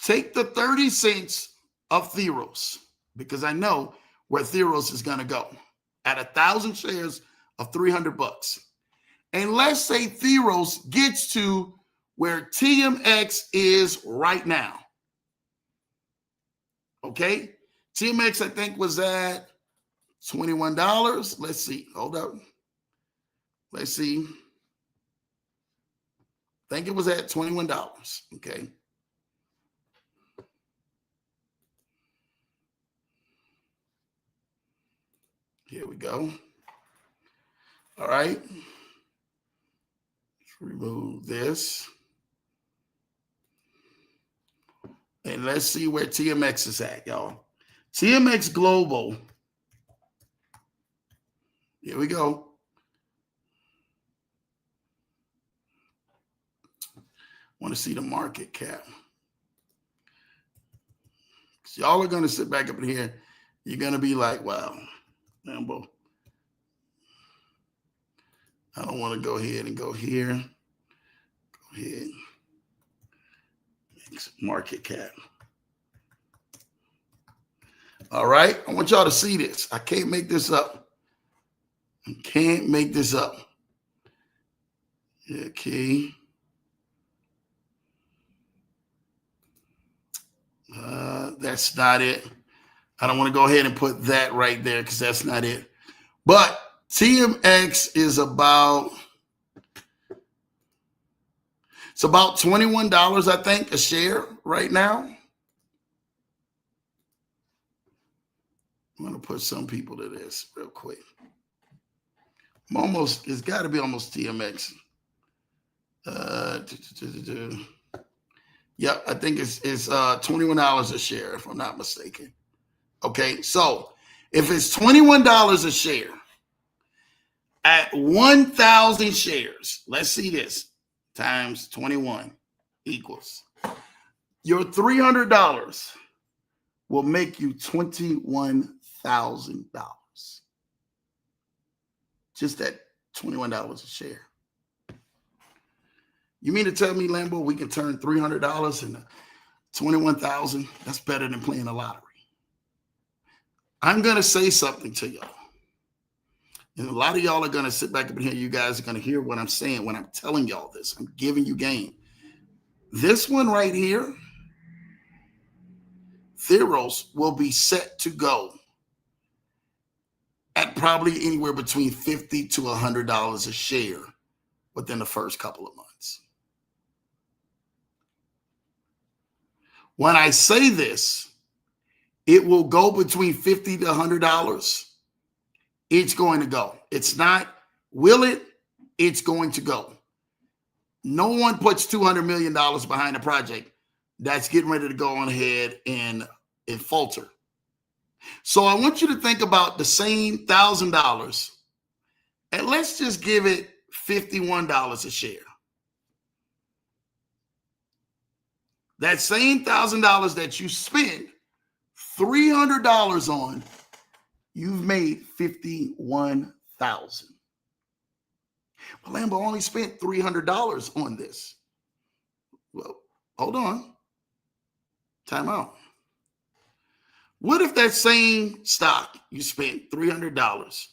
Take the 30 cents of Theros, because I know where Theros is going to go at 1,000 shares of $300. And let's say Theros gets to where TMX is right now. Okay. TMX, I think, was at $21. Let's see. Hold up. Let's see. I think it was at $21. Okay. Here we go. All right. Let's remove this. And let's see where TMX is at, y'all. TMX Global. Here we go. Want to see the market cap. So y'all are going to sit back up in here. You're going to be like, wow, Lambo. I don't want to go ahead and go here. Go ahead. Market cap. All right. I want y'all to see this. I can't make this up. I can't make this up. Okay. That's not it. I don't want to go ahead and put that right there because that's not it. But TMX is about, it's about $21, I think, a share right now. I'm going to put some people to this real quick. I'm almost, it's got to be almost TMX. Yep, I think it's $21 a share, if I'm not mistaken. Okay, so if it's $21 a share at 1,000 shares, let's see this, times 21 equals, your $300 will make you $21,000. Just at $21 a share. You mean to tell me, Lambo, we can turn $300 into $21,000? That's better than playing the lottery. I'm going to say something to y'all. And a lot of y'all are going to sit back up in here. You guys are going to hear what I'm saying when I'm telling y'all this. I'm giving you game. This one right here, Theros, will be set to go at probably anywhere between $50 to $100 a share within the first couple of months. When I say this, it will go between $50 to $100. It's going to go. It's not, will it? It's going to go. No one puts $200 million behind a project that's getting ready to go on ahead and falter. So I want you to think about the same $1,000, and let's just give it $51 a share. That same $1,000 that you spent $300 on, you've made $51,000. Well, Lambo only spent $300 on this. Well, hold on. Time out. What if that same stock you spent $300?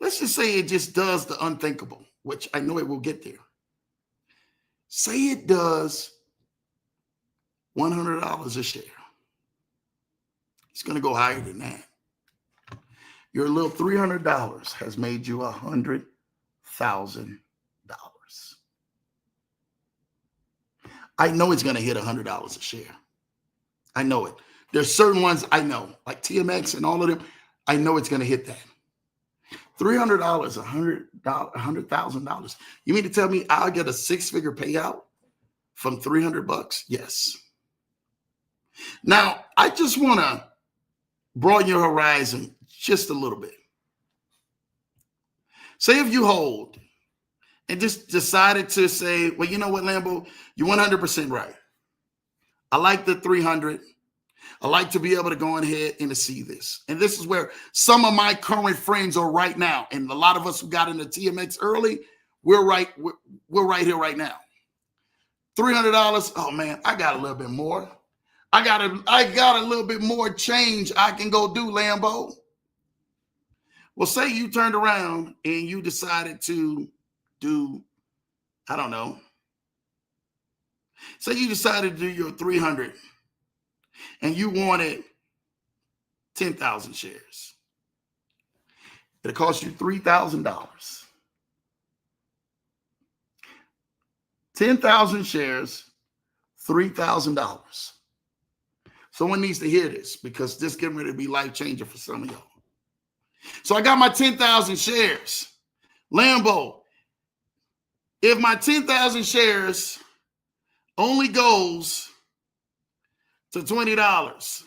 Let's just say it just does the unthinkable, which I know it will get there. Say it does $100 a share. It's going to go higher than that. Your little $300 has made you $100,000. I know it's going to hit $100 a share. I know it. There's certain ones I know, like TMX and all of them. I know it's going to hit that. $300, $100,000. You mean to tell me I'll get a six-figure payout from $300? Yes. Now, I just want to broaden your horizon just a little bit. Say if you hold and just decided to say, well, you know what, Lambo, you're 100% right. I like the 300. I like to be able to go ahead and to see this. And this is where some of my current friends are right now. And a lot of us who got into TMX early, we're right here right now. $300. Oh man, I got a little bit more. I got a little bit more change I can go do, Lambo. Well, say you turned around and you decided to do, I don't know. Say you decided to do your 300 and you wanted 10,000 shares. It'll cost you $3,000. 10,000 shares, $3,000. Someone needs to hear this because this is getting ready to be life-changing for some of y'all. So I got my 10,000 shares. Lambo, if my 10,000 shares only goes to $20,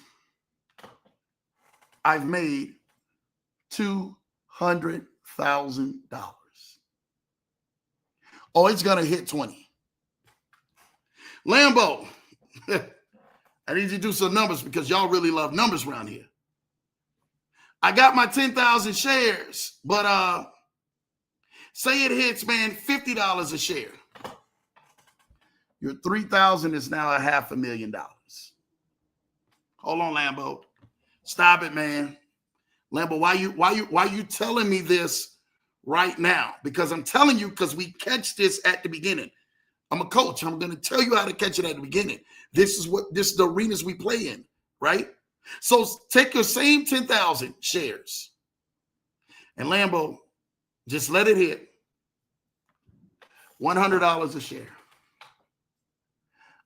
I've made $200,000. Oh, it's going to hit 20. Lambo, I need you to do some numbers because y'all really love numbers around here. I got my 10,000 shares, but say it hits, man, $50 a share. Your 3,000 is now $500,000. Hold on, Lambo. Stop it, man. Lambo, why you telling me this right now? Because I'm telling you, because we catch this at the beginning. I'm a coach. I'm going to tell you how to catch it at the beginning. This is the arenas we play in, right? So take your same 10,000 shares and Lambo, just let it hit $100 a share.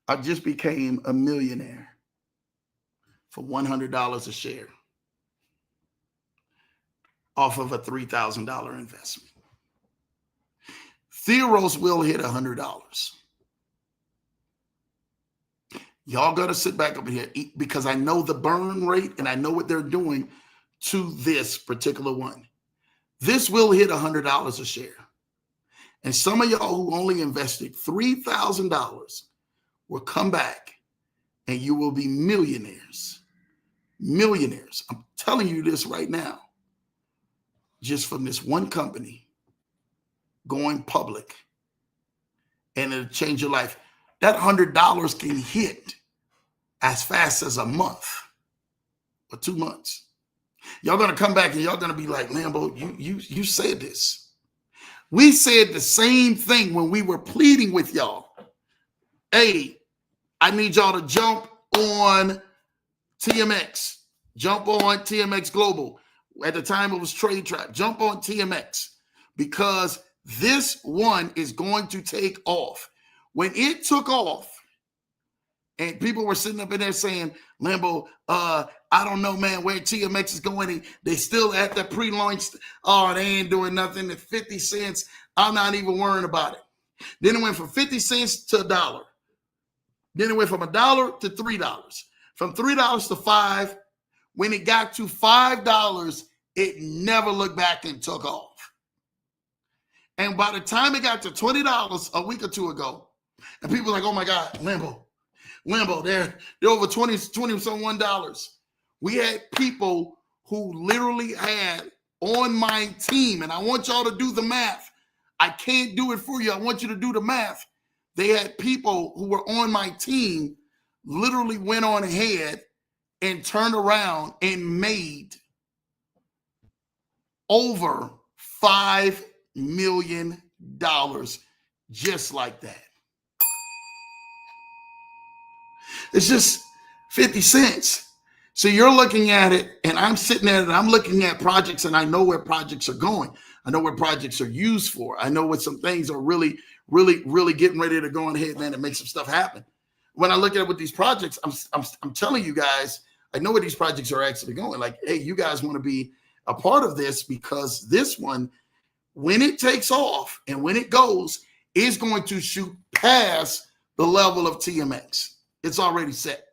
I just became a millionaire for $100 a share off of a $3,000 investment. Theros will hit $100. Y'all got to sit back up here because I know the burn rate and I know what they're doing to this particular one. This will hit $100 a share. And some of y'all who only invested $3,000 will come back and you will be millionaires. Millionaires. I'm telling you this right now. Just from this one company going public and it'll change your life. That $100 can hit as fast as a month or 2 months. Y'all gonna come back and y'all gonna be like, Lambo, you said this. We said the same thing when we were pleading with y'all. Hey, I need y'all to jump on TMX. Jump on TMX Global. At the time it was Trade Trap. Jump on TMX because this one is going to take off. When it took off, and people were sitting up in there saying, Lambo, I don't know, man, where TMX is going. They still at the pre-launch. Oh, they ain't doing nothing at 50 cents. I'm not even worrying about it. Then it went from 50 cents to $1. Then it went from $1 to $3. From $3 to $5. When it got to $5, it never looked back and took off. And by the time it got to $20 a week or two ago, and people were like, oh my God, Lambo, they're over 20 some $1. We had people who literally had on my team, and I want y'all to do the math. I can't do it for you. I want you to do the math. They had people who were on my team literally went on ahead and turned around and made over $5 million just like that. It's just 50 cents. So you're looking at it, and I'm sitting there and I'm looking at projects, and I know where projects are going. I know what projects are used for. I know what some things are really, really, really getting ready to go ahead, man, and make some stuff happen. When I look at it with these projects, I'm telling you guys, I know where these projects are actually going. Like, hey, you guys want to be a part of this, because this one, when it takes off and when it goes, is going to shoot past the level of TMX. It's already set.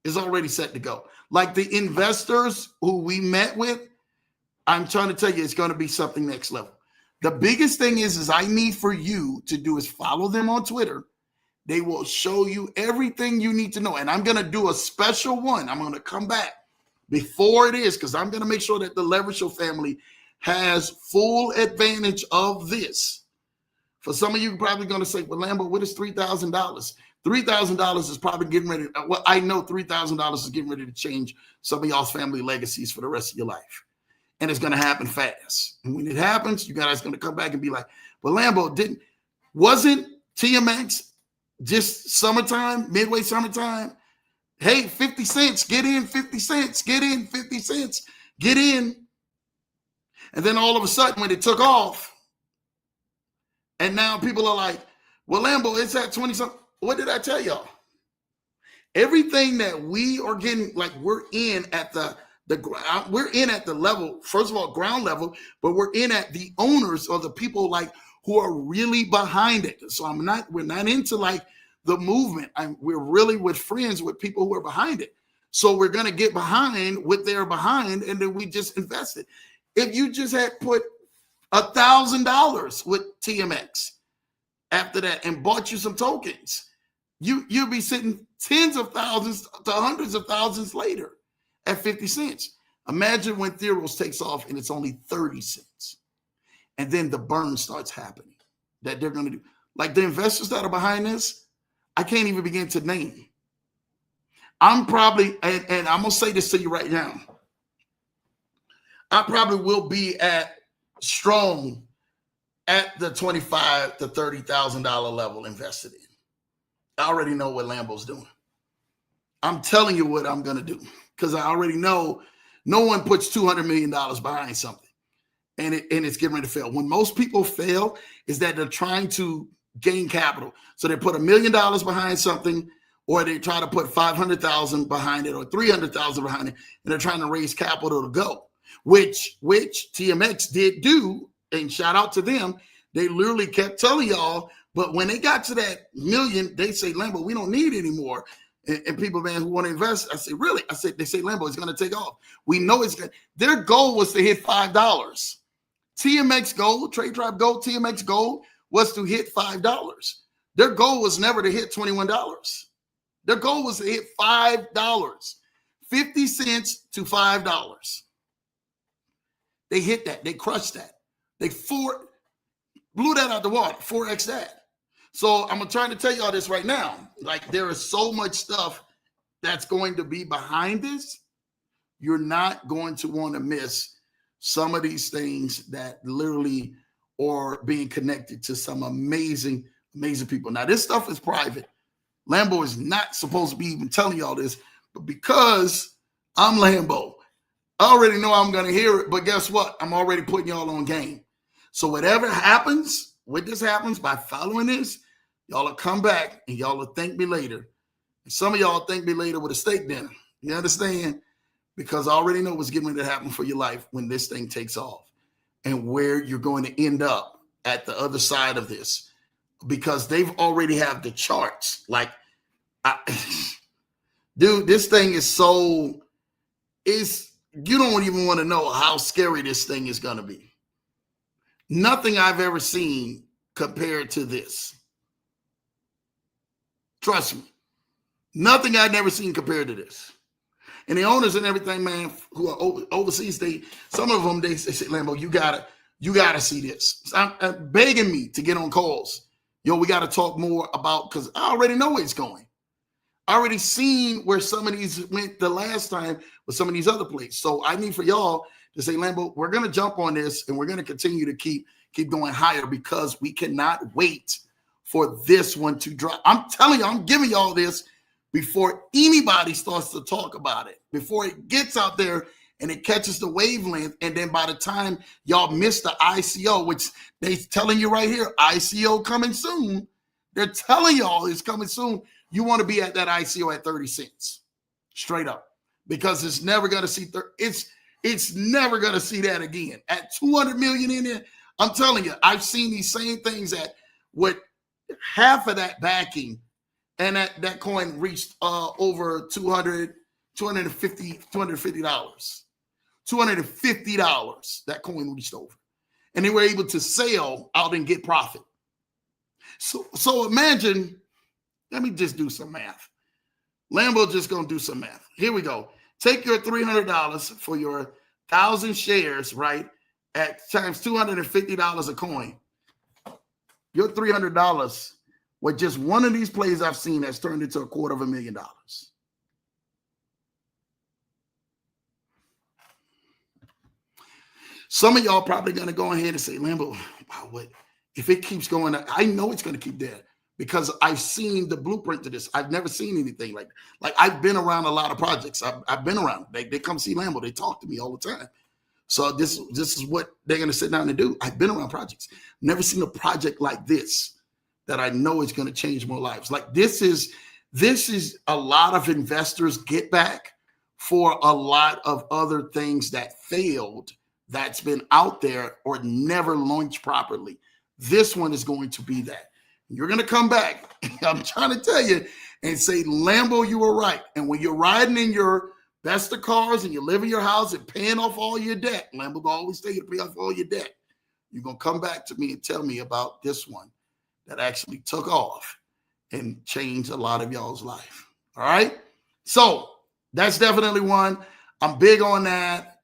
It's already set to go. Like the investors who we met with, I'm trying to tell you, it's going to be something next level. The biggest thing is I need for you to do is follow them on Twitter. They will show you everything you need to know. And I'm going to do a special one. I'm going to come back before it is, because I'm going to make sure that the Leverage Show family has full advantage of this. For some of you probably going to say, well, Lambo, what is $3,000? $3,000 is probably getting ready. Well, I know $3,000 is getting ready to change some of y'all's family legacies for the rest of your life. And it's going to happen fast. And when it happens, you guys are going to come back and be like, well, Lambo, wasn't TMX just summertime, midway summertime? Hey, 50 cents, get in 50 cents, get in 50 cents, get in. And then all of a sudden when it took off, and now people are like, well, Lambo, it's at 20 something. What did I tell y'all? Everything that we are getting, like we're in at the we're in at the level, first of all, ground level, but we're in at the owners or the people like who are really behind it. So we're not into like the movement. We're really with friends with people who are behind it. So we're going to get behind what they're behind, and then we just invested. If you just had put $1,000 with TMX after that and bought you some tokens, you'll be sitting tens of thousands to hundreds of thousands later at 50 cents. Imagine when Theros takes off and it's only 30 cents. And then the burn starts happening that they're going to do. Like the investors that are behind this, I can't even begin to name. I'm probably, and I'm going to say this to you right now, I probably will be at strong at the $25,000 to $30,000 level invested in. I already know what Lambo's doing. I'm telling you what I'm going to do, because I already know no one puts $200 million behind something and it's getting ready to fail. When most people fail is that they're trying to gain capital. So they put $1 million behind something, or they try to put 500,000 behind it or 300,000 behind it, and they're trying to raise capital to go, which TMX did do, and shout out to them. They literally kept telling y'all, but when they got to that million, they say, Lambo, we don't need any more. And people, man, who want to invest, I say, really? I said, they say, Lambo, it's going to take off. We know it's going to. Their goal was to hit $5. TMX Gold, Trade Tribe Gold, TMX Gold was to hit $5. Their goal was never to hit $21. Their goal was to hit $5, 50 cents to $5. They hit that. They crushed that. They blew that out the water, 4x that. So I'm trying to tell y'all this right now. Like, there is so much stuff that's going to be behind this. You're not going to want to miss some of these things that literally are being connected to some amazing, amazing people. Now, this stuff is private. Lambo is not supposed to be even telling y'all this, but because I'm Lambo, I already know I'm going to hear it, but guess what? I'm already putting y'all on game. So whatever happens, when this happens, by following this, y'all will come back and y'all will thank me later. And some of y'all thank me later with a steak dinner. You understand? Because I already know what's getting ready to happen for your life when this thing takes off and where you're going to end up at the other side of this, because they've already have the charts. Like, dude, this thing is you don't even want to know how scary this thing is going to be. Nothing I've ever seen compared to this. Trust me. Nothing I've never seen compared to this. And the owners and everything, man, who are overseas, some of them, they say, Lambo, you gotta see this. I'm begging me to get on calls. Yo, we got to talk more about, because I already know where it's going. I already seen where some of these went the last time with some of these other places. So I need for y'all to say, Lambo, we're going to jump on this and we're going to continue to keep going higher, because we cannot wait for this one to drop. I'm telling you, I'm giving y'all this before anybody starts to talk about it, before it gets out there and it catches the wavelength. And then by the time y'all miss the ICO, which they telling you right here, ICO coming soon. They're telling y'all it's coming soon. You want to be at that ICO at 30 cents, straight up, because it's never going to see, it's never going to see that again. At 200 million in there, I'm telling you, I've seen these same things at with half of that backing, and that coin reached over $250. $250 that coin reached over, and they were able to sell out and get profit. So imagine, let me just do some math. Lambo just gonna do some math. Here we go. Take your $300 for your 1,000 shares, right? At times $250 a coin. Your $300 with just one of these plays I've seen has turned into $250,000. Some of y'all probably going to go ahead and say, Lambo, wow, what if it keeps going? I know it's going to keep there because I've seen the blueprint to this. I've never seen anything like that. Like, I've been around a lot of projects. I've been around. They come see Lambo. They talk to me all the time. So this is what they're going to sit down and do. I've been around projects. Never seen a project like this that I know is going to change more lives. Like, this is a lot of investors get back for a lot of other things that failed, that's been out there or never launched properly. This one is going to be that. You're going to come back, I'm trying to tell you, and say, Lambo, you were right. And when you're riding in your best of cars and you live in your house and paying off all your debt, Lambo will always tell you to pay off all your debt. You're going to come back to me and tell me about this one that actually took off and changed a lot of y'all's life. All right? So that's definitely one. I'm big on that.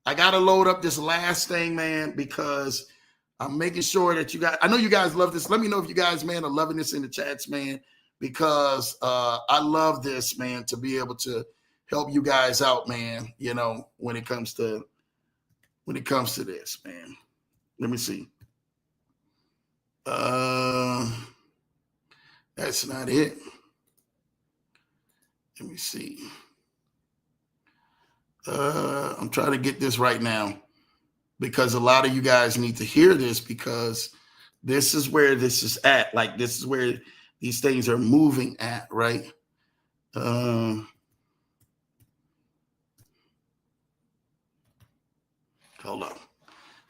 I got to load up this last thing, man, because I'm making sure that you guys, I know you guys love this. Let me know if you guys, man, are loving this in the chats, man, because I love this, man, to be able to help you guys out, man, you know, when it comes to this, man. Let me see. That's not it. Let me see. I'm trying to get this right now because a lot of you guys need to hear this, because this is where this is at. Like, this is where these things are moving at, right? Hold on.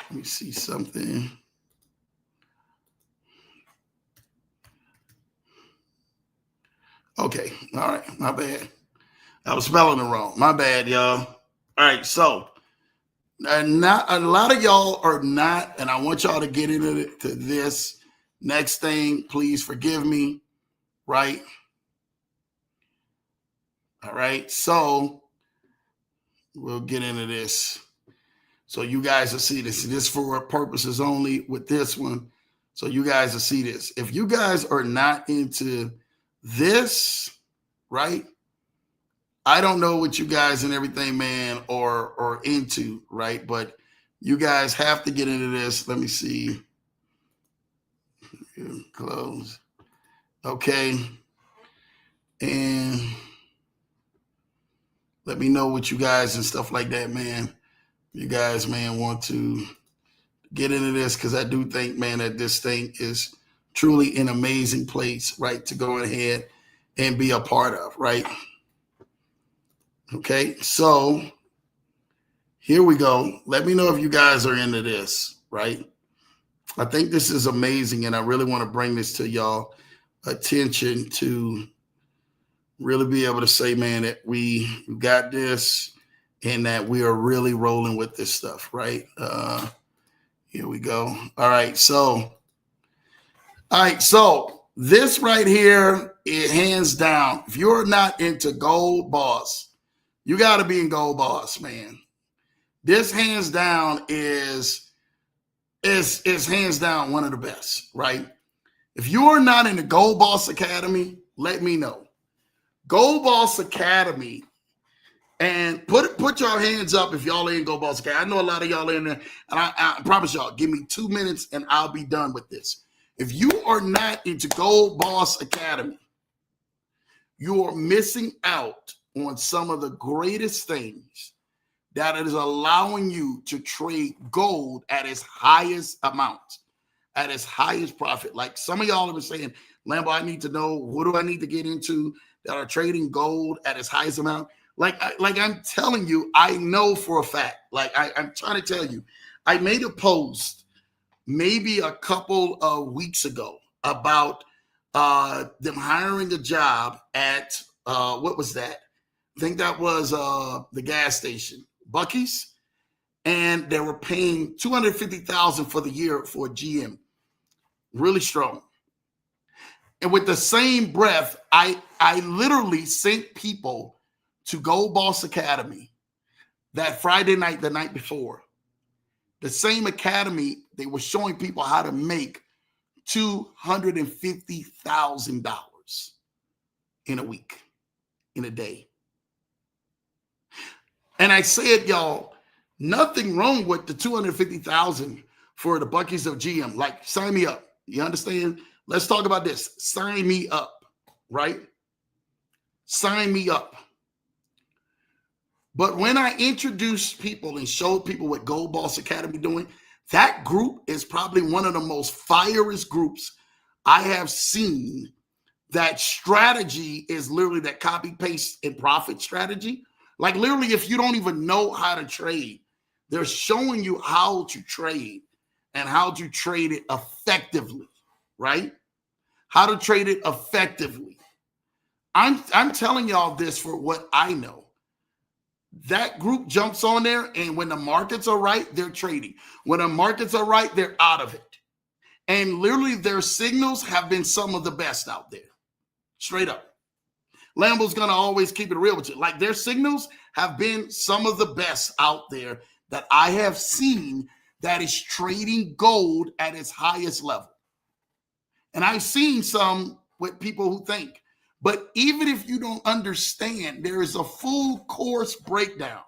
Let me see something. Okay. All right. My bad. I was spelling it wrong. My bad, y'all. All right. So not a lot of y'all are not, and I want y'all to get into this next thing. Please forgive me. Right. All right. So we'll get into this. So you guys will see this. This for purposes only with this one. So you guys will see this. If you guys are not into this, right? I don't know what you guys and everything, man, are into, right? But you guys have to get into this. Let me see. Close. Okay. And let me know what you guys and stuff like that, man. You guys, man, want to get into this, because I do think, man, that this thing is truly an amazing place, right, to go ahead and be a part of, right? Okay, so here we go. Let me know if you guys are into this, right? I think this is amazing, and I really want to bring this to y'all attention to really be able to say, man, that we got this and that we are really rolling with this stuff, right? Here we go. All right, so this right here, it hands down, if you're not into Gold Boss, you got to be in Gold Boss, man. This hands down is hands down one of the best, right? If you are not in the Gold Boss Academy, let me know. Gold Boss Academy, and put your hands up if y'all are in Gold Boss Academy. I know a lot of y'all are in there, and I promise y'all, give me 2 minutes and I'll be done with this. If you are not into Gold Boss Academy, you are missing out on some of the greatest things that is allowing you to trade gold at its highest amount, at its highest profit. Like some of y'all have been saying, Lambo, I need to know, what do I need to get into that are trading gold at its highest amount? Like I'm telling you, I know for a fact. Like I'm trying to tell you, I made a post maybe a couple of weeks ago about them hiring a job at what was that? I think that was the gas station, Buc-ee's, and they were paying $250,000 for the year for GM. Really strong. And with the same breath, I literally sent people to Gold Boss Academy that Friday night, the night before. The same academy, they were showing people how to make $250,000 in a week, in a day. And I said, y'all, nothing wrong with the $250,000 for the Buc-ee's of GM. Like, sign me up. You understand? Let's talk about this. Sign me up, right? Sign me up. But when I introduced people and showed people what Gold Boss Academy doing, that group is probably one of the most fierest groups I have seen. That strategy is literally that copy, paste, and profit strategy. Like literally, if you don't even know how to trade, they're showing you how to trade and how to trade it effectively, right? How to trade it effectively. I'm telling y'all this for what I know. That group jumps on there, and when the markets are right, they're trading. When the markets are right, they're out of it. And literally, their signals have been some of the best out there. Straight up. Lambo's going to always keep it real with you. Like, their signals have been some of the best out there that I have seen that is trading gold at its highest level. And I've seen some with people who think. But even if you don't understand, there is a full course breakdown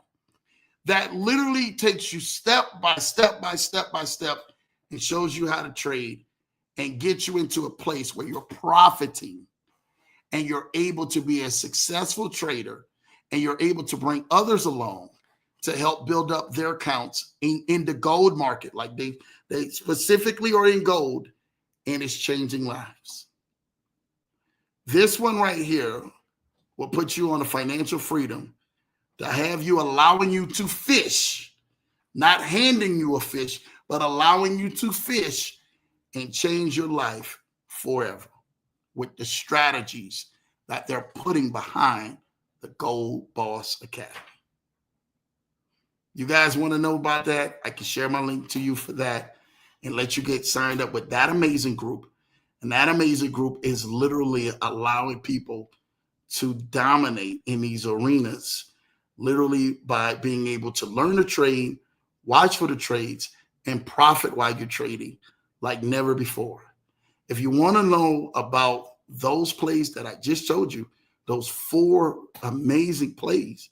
that literally takes you step by step by step by step and shows you how to trade and get you into a place where you're profiting and you're able to be a successful trader and you're able to bring others along to help build up their accounts in the gold market. Like they specifically are in gold, and it's changing lives. This one right here will put you on a financial freedom to have you allowing you to fish, not handing you a fish, but allowing you to fish and change your life forever with the strategies that they're putting behind the Gold Boss Academy. You guys want to know about that? I can share my link to you for that and let you get signed up with that amazing group. And that amazing group is literally allowing people to dominate in these arenas, literally by being able to learn to trade, watch for the trades, and profit while you're trading like never before. If you want to know about those plays that I just showed you, those 4 amazing plays,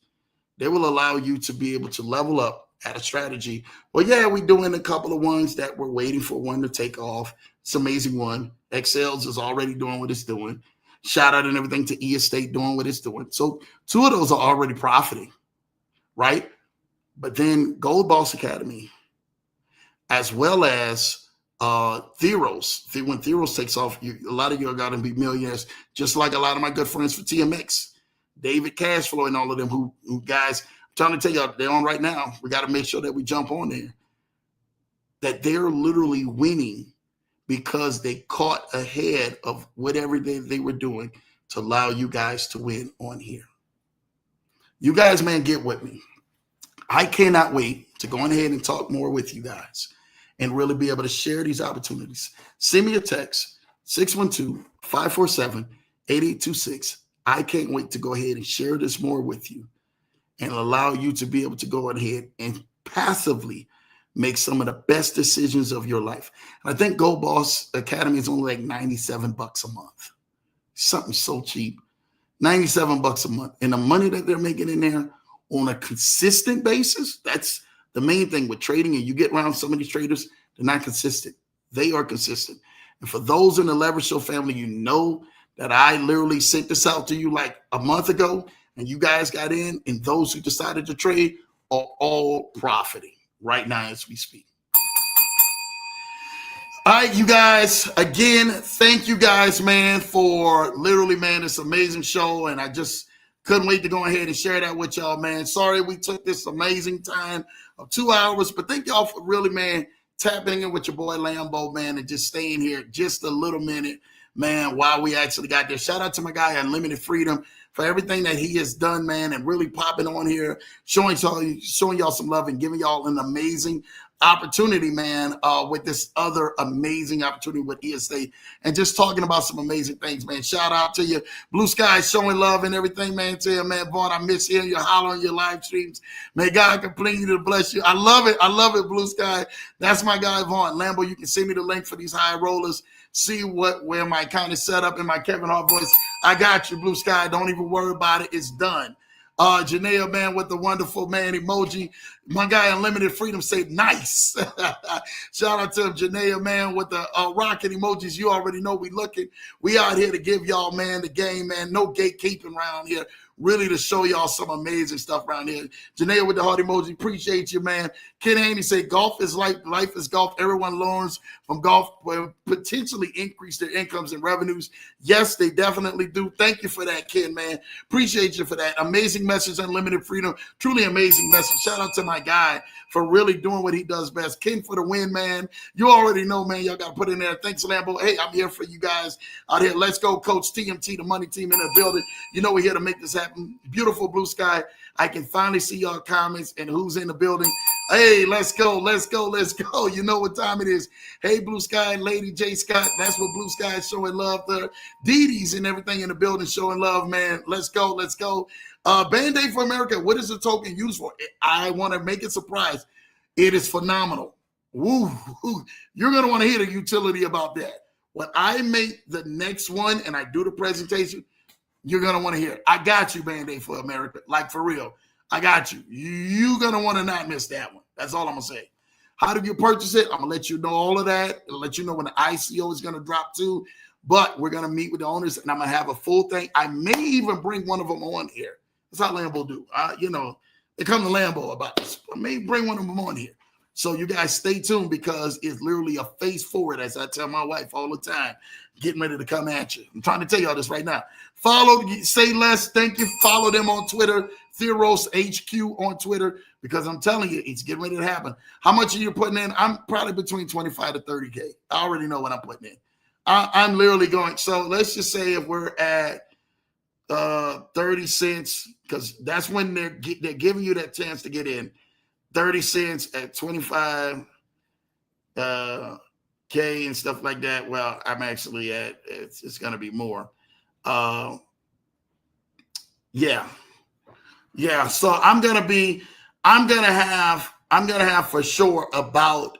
they will allow you to be able to level up at a strategy. Well, yeah, we're doing a couple of ones that we're waiting for one to take off. It's an amazing one. Excels is already doing what it's doing. Shout out and everything to E-Estate doing what it's doing. So 2 of those are already profiting, right? But then Gold Boss Academy, as well as Theros. When Theros takes off, a lot of you are going to be millionaires, just like a lot of my good friends for TMX, David Cashflow and all of them who guys, I'm trying to tell you, they're on right now. We got to make sure that we jump on there. That they're literally winning because they caught ahead of whatever they were doing to allow you guys to win on here. You guys, man, get with me. I cannot wait to go ahead and talk more with you guys and really be able to share these opportunities. Send me a text, 612-547-8826. I can't wait to go ahead and share this more with you and allow you to be able to go ahead and passively make some of the best decisions of your life. And I think Gold Boss Academy is only like $97 a month. Something so cheap. $97 a month. And the money that they're making in there on a consistent basis, that's the main thing with trading. And you get around some of these traders, they're not consistent. They are consistent. And for those in the Leverage Show family, you know that I literally sent this out to you like a month ago, and you guys got in, and those who decided to trade are all profiting right now as we speak. All right, you guys, again, thank you guys, man, for literally, man, this amazing show. And I just couldn't wait to go ahead and share that with y'all, man. Sorry we took this amazing time of 2 hours, but thank y'all for really, man, tapping in with your boy Lambo, man, and just staying here just a little minute, man, while we actually got there. Shout out to my guy Unlimited Freedom for everything that he has done, man, and really popping on here, showing y'all some love and giving y'all an amazing opportunity, man, with this other amazing opportunity with ESA and just talking about some amazing things, man. Shout out to you, Blue Sky, showing love and everything, man. Tell you, man, Vaughn, I miss hearing you holler on your live streams. May God continue to bless you. I love it. I love it, Blue Sky. That's my guy, Vaughn. Lambo, you can send me the link for these high rollers. See where my kind of setup in my Kevin Hart voice. I got you, Blue Sky. Don't even worry about it. It's done. Janelle, man, with the wonderful man emoji. My guy Unlimited Freedom said nice. Shout out to Janelle, man, with the rocket emojis. You already know we looking. We out here to give y'all, man, the game, man. No gatekeeping around here. Really to show y'all some amazing stuff around here. Janelle with the heart emoji. Appreciate you, man. Ken Haney say golf is life. Life is golf. Everyone learns from golf will potentially increase their incomes and revenues. Yes, they definitely do. Thank you for that, Ken, man. Appreciate you for that. Amazing message, Unlimited Freedom. Truly amazing message. Shout out to my guy for really doing what he does best. Ken for the win, man. You already know, man. Y'all got to put in there. Thanks, Lambo. Hey, I'm here for you guys out here. Let's go, Coach TMT, the money team in the building. You know we're here to make this happen. Beautiful Blue Sky. I can finally see y'all comments and who's in the building. Hey, let's go, let's go, let's go. You know what time it is. Hey, Blue Sky, Lady J. Scott. That's what Blue Sky is showing love to. Dee Dee's and everything in the building showing love, man. Let's go, let's go. Band-Aid for America. What is the token used for? I want to make it surprise. It is phenomenal. Woo. You're going to want to hear the utility about that. When I make the next one and I do the presentation, you're going to want to hear it. I got you, Band-Aid for America. Like, for real. I got you. You're going to want to not miss that one. That's all I'm going to say. How do you purchase it? I'm going to let you know all of that. I'll let you know when the ICO is going to drop too. But we're going to meet with the owners, and I'm going to have a full thing. I may even bring one of them on here. That's how Lambo do. You know, they come to Lambo about this. I may bring one of them on here. So you guys stay tuned because it's literally a face forward, as I tell my wife all the time, getting ready to come at you. I'm trying to tell y'all this right now. Follow, say less. Thank you. Follow them on Twitter, Theros HQ on Twitter, because I'm telling you, it's getting ready to happen. How much are you putting in? I'm probably between 25 to 30K. I already know what I'm putting in. I'm literally going. So let's just say if we're at 30 cents, because that's when they're giving you that chance to get in. 30 cents at 25 K and stuff like that. Well, I'm actually at, it's going to be more. Yeah. So I'm going to have for sure about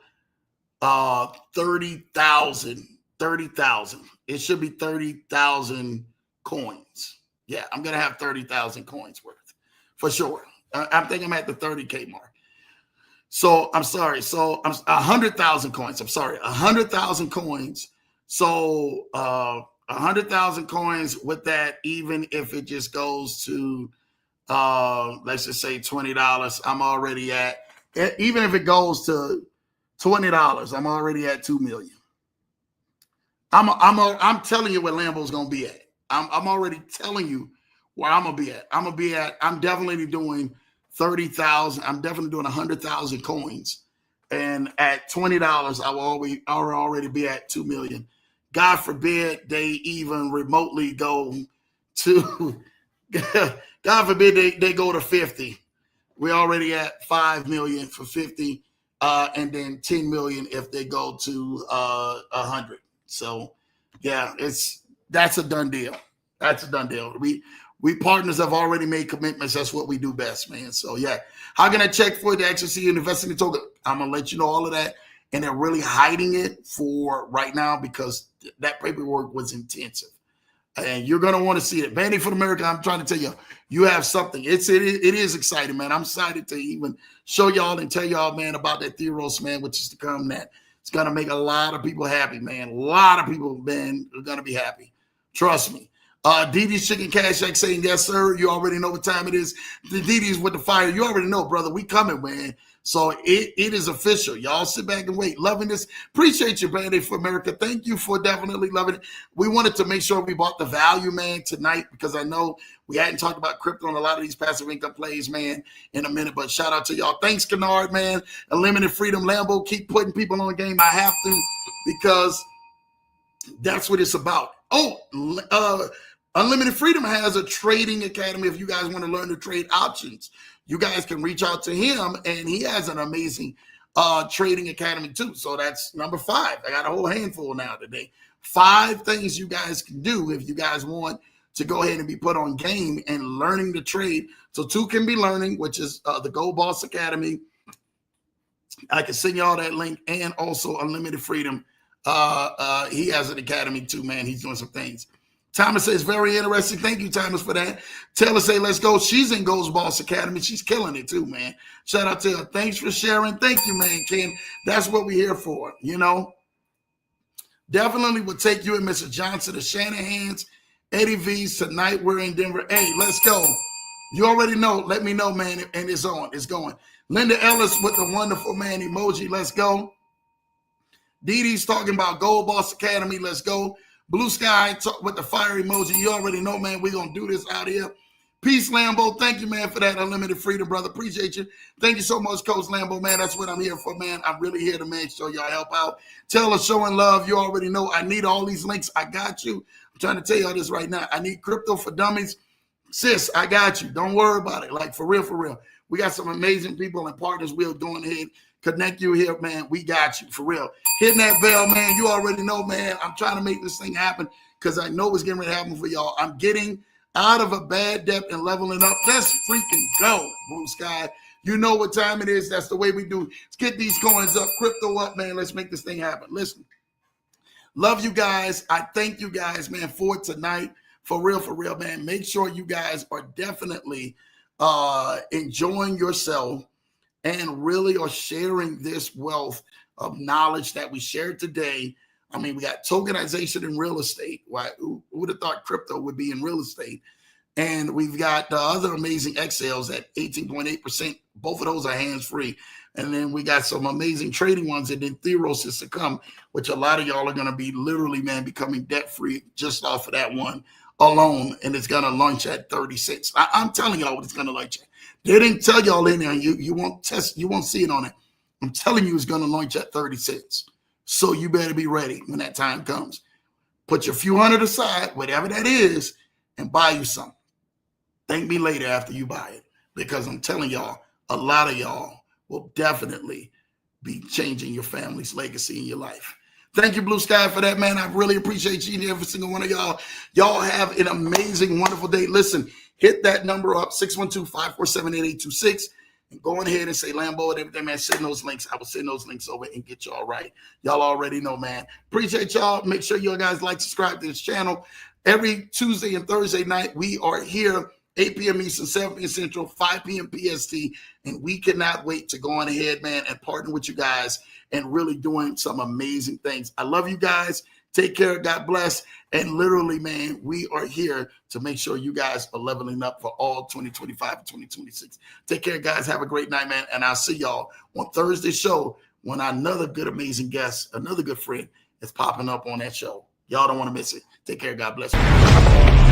30,000. It should be 30,000 coins. Yeah, I'm going to have 30,000 coins worth for sure. I think I'm at the 30K mark. So I'm sorry. So I'm 100,000 coins. I'm sorry. 100,000 coins. So 100,000 coins with that, even if it just goes to, let's just say $20, I'm already at, even if it goes to $20, I'm already at 2 million. I'm telling you where Lambo's going to be at. I'm already telling you where I'm going to be at. I'm definitely doing 30,000. I'm definitely doing 100,000 coins. And at $20, I will already be at 2 million. God forbid they even remotely go to, God forbid they go to 50. We're already at 5 million for 50. And then 10 million if they go to 100. So yeah, that's a done deal. That's a done deal. We partners have already made commitments. That's what we do best, man. So yeah, how can I check for the XRC and investing in token? I'm gonna let you know all of that, and they're really hiding it for right now because that paperwork was intensive, and you're gonna want to see it. Band-Aid for America. I'm trying to tell you, you have something. It is exciting, man. I'm excited to even show y'all and tell y'all, man, about that Theros, man, which is to come. That it's gonna make a lot of people happy, man. A lot of people, man, are gonna be happy Trust me. Dee Dee's Chicken Cash Shack saying, yes, sir. You already know what time it is. The Dee Dee's with the fire. You already know, brother. We coming, man. So it is official. Y'all sit back and wait. Loving this. Appreciate you, Band-Aid for America. Thank you for definitely loving it. We wanted to make sure we bought the value, man, tonight, because I know we hadn't talked about crypto and a lot of these passive income plays, man, in a minute. But shout out to y'all. Thanks, Kennard, man. Unlimited Freedom, Lambo. Keep putting people on the game. I have to, because that's what it's about. Oh, Unlimited Freedom has a trading academy. If you guys want to learn to trade options, you guys can reach out to him, and he has an amazing trading academy too. So that's number 5. I got a whole handful now today. 5 things you guys can do if you guys want to go ahead and be put on game and learning to trade. So 2 can be learning, which is the Gold Boss Academy. I can send y'all that link, and also Unlimited Freedom. He has an academy too, man. He's doing some things. Thomas says, very interesting. Thank you, Thomas, for that. Taylor say, let's go. She's in Gold Boss Academy. She's killing it too, man. Shout out to her. Thanks for sharing. Thank you, man, Ken. That's what we're here for, you know. Definitely will take you and Mr. Johnson to Shanahan's, Eddie V's tonight. We're in Denver. Hey, let's go. You already know. Let me know, man, and it's on. It's going. Linda Ellis with the wonderful man emoji. Let's go. Dee Dee's talking about Gold Boss Academy. Let's go. Blue Sky talk with the fire emoji. You already know, man, we're going to do this out here. Peace, Lambo. Thank you, man, for that Unlimited Freedom, brother. Appreciate you. Thank you so much, Coach Lambo, man. That's what I'm here for, man. I'm really here to make sure y'all help out. Taylor showing love. You already know. I need all these links. I got you. I'm trying to tell y'all this right now. I need Crypto for Dummies. Sis, I got you. Don't worry about it. Like, for real, for real. We got some amazing people and partners we're doing ahead. Connect you here, man. We got you, for real. Hitting that bell, man. You already know, man. I'm trying to make this thing happen because I know it's getting ready to happen for y'all. I'm getting out of a bad debt and leveling up. Let's freaking go, Blue Sky. You know what time it is. That's the way we do. Let's get these coins up, crypto up, man. Let's make this thing happen. Listen, love you guys. I thank you guys, man, for tonight. For real, man. Make sure you guys are definitely enjoying yourself and really are sharing this wealth of knowledge that we shared today. I mean, we got tokenization in real estate. Why? Who would have thought crypto would be in real estate? And we've got the other amazing XLs at 18.8%. Both of those are hands-free. And then we got some amazing trading ones, and then Theros is to come, which a lot of y'all are going to be literally, man, becoming debt-free just off of that one alone. And it's going to launch at 30 cents. I'm telling y'all what it's going to launch at. They didn't tell y'all in there. You won't test. You won't see it on it. I'm telling you, it's going to launch at 30 cents. So you better be ready when that time comes. Put your few hundred aside, whatever that is, and buy you some. Thank me later after you buy it, because I'm telling y'all, a lot of y'all will definitely be changing your family's legacy in your life. Thank you, Blue Sky, for that, man. I really appreciate you and every single one of y'all. Y'all have an amazing, wonderful day. Listen, hit that number up, 612-547-8826, and go on ahead and say Lambo and everything, man. Send those links. I will send those links over and get y'all right. Y'all already know, man. Appreciate y'all. Make sure you guys like, subscribe to this channel. Every Tuesday and Thursday night, we are here, 8 p.m. Eastern, 7 p.m. Central, 5 p.m. PST, and we cannot wait to go on ahead, man, and partner with you guys and really doing some amazing things. I love you guys. Take care. God bless. And literally, man, we are here to make sure you guys are leveling up for all 2025 and 2026. Take care, guys. Have a great night, man. And I'll see y'all on Thursday's show when another good, amazing guest, another good friend is popping up on that show. Y'all don't want to miss it. Take care. God bless you.